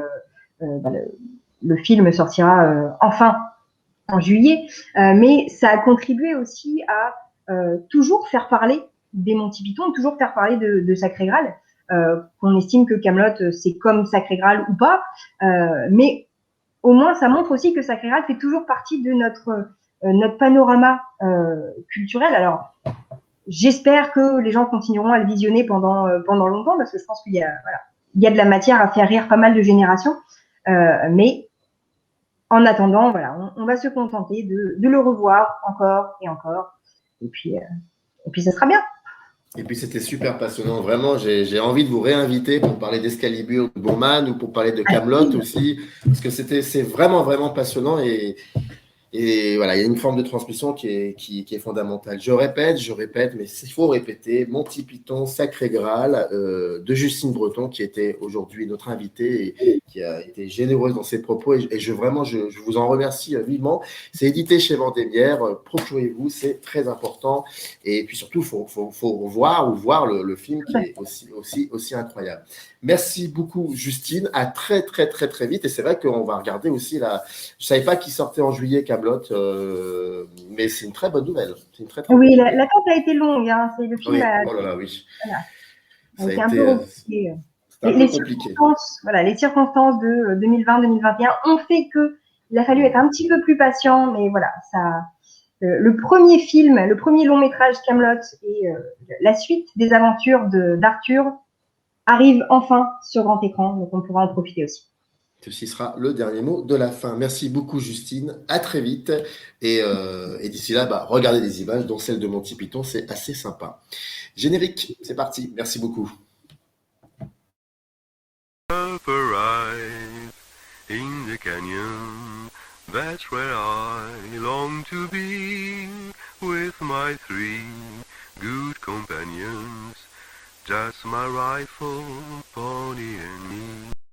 le film sortira enfin en juillet, mais ça a contribué aussi à toujours faire parler des Monty Python, toujours faire parler de Sacré Graal, qu'on estime que Kaamelott c'est comme Sacré Graal ou pas, mais au moins ça montre aussi que Sacré Graal fait toujours partie de notre panorama culturel. Alors j'espère que les gens continueront à le visionner pendant longtemps, parce que je pense qu'il y a de la matière à faire rire pas mal de générations, mais en attendant, on va se contenter de le revoir encore et encore, et puis ça sera bien.
Et puis c'était super passionnant, vraiment. J'ai envie de vous réinviter pour parler d'Excalibur, de Bowman, ou pour parler de Kaamelott aussi, parce que c'est vraiment vraiment passionnant, et voilà, il y a une forme de transmission qui est fondamentale. Je répète, mais il faut répéter. Monty Python, Sacré Graal, de Justine Breton, qui était aujourd'hui notre invitée et qui a été généreuse dans ses propos. Et je vous en remercie vivement. C'est édité chez Vendémiaire. Procurez-vous, c'est très important. Et puis surtout, faut voir le film qui est aussi incroyable. Merci beaucoup, Justine. À très, très, très, très vite. Et c'est vrai qu'on va regarder aussi je ne savais pas qu'il sortait en juillet, Kaamelott, mais c'est une très bonne nouvelle.
Oui, l'attente a été longue. Hein. C'est le film.
Oui. Oh là là, oui.
Voilà.
Ça a été
un peu compliqué.
Les circonstances,
les circonstances de 2020-2021 ont fait qu'il a fallu être un petit peu plus patient, mais voilà, le premier film, le premier long métrage Kaamelott et la suite des aventures d'Arthur arrive enfin sur grand écran, donc on pourra en profiter aussi.
Ceci sera le dernier mot de la fin. Merci beaucoup, Justine. À très vite. Et d'ici là, regardez des images, dont celle de Monty Python, c'est assez sympa. Générique, c'est parti. Merci beaucoup.
In the canyon, that's where I long to be with my three good companions, just my rifle, pony and me.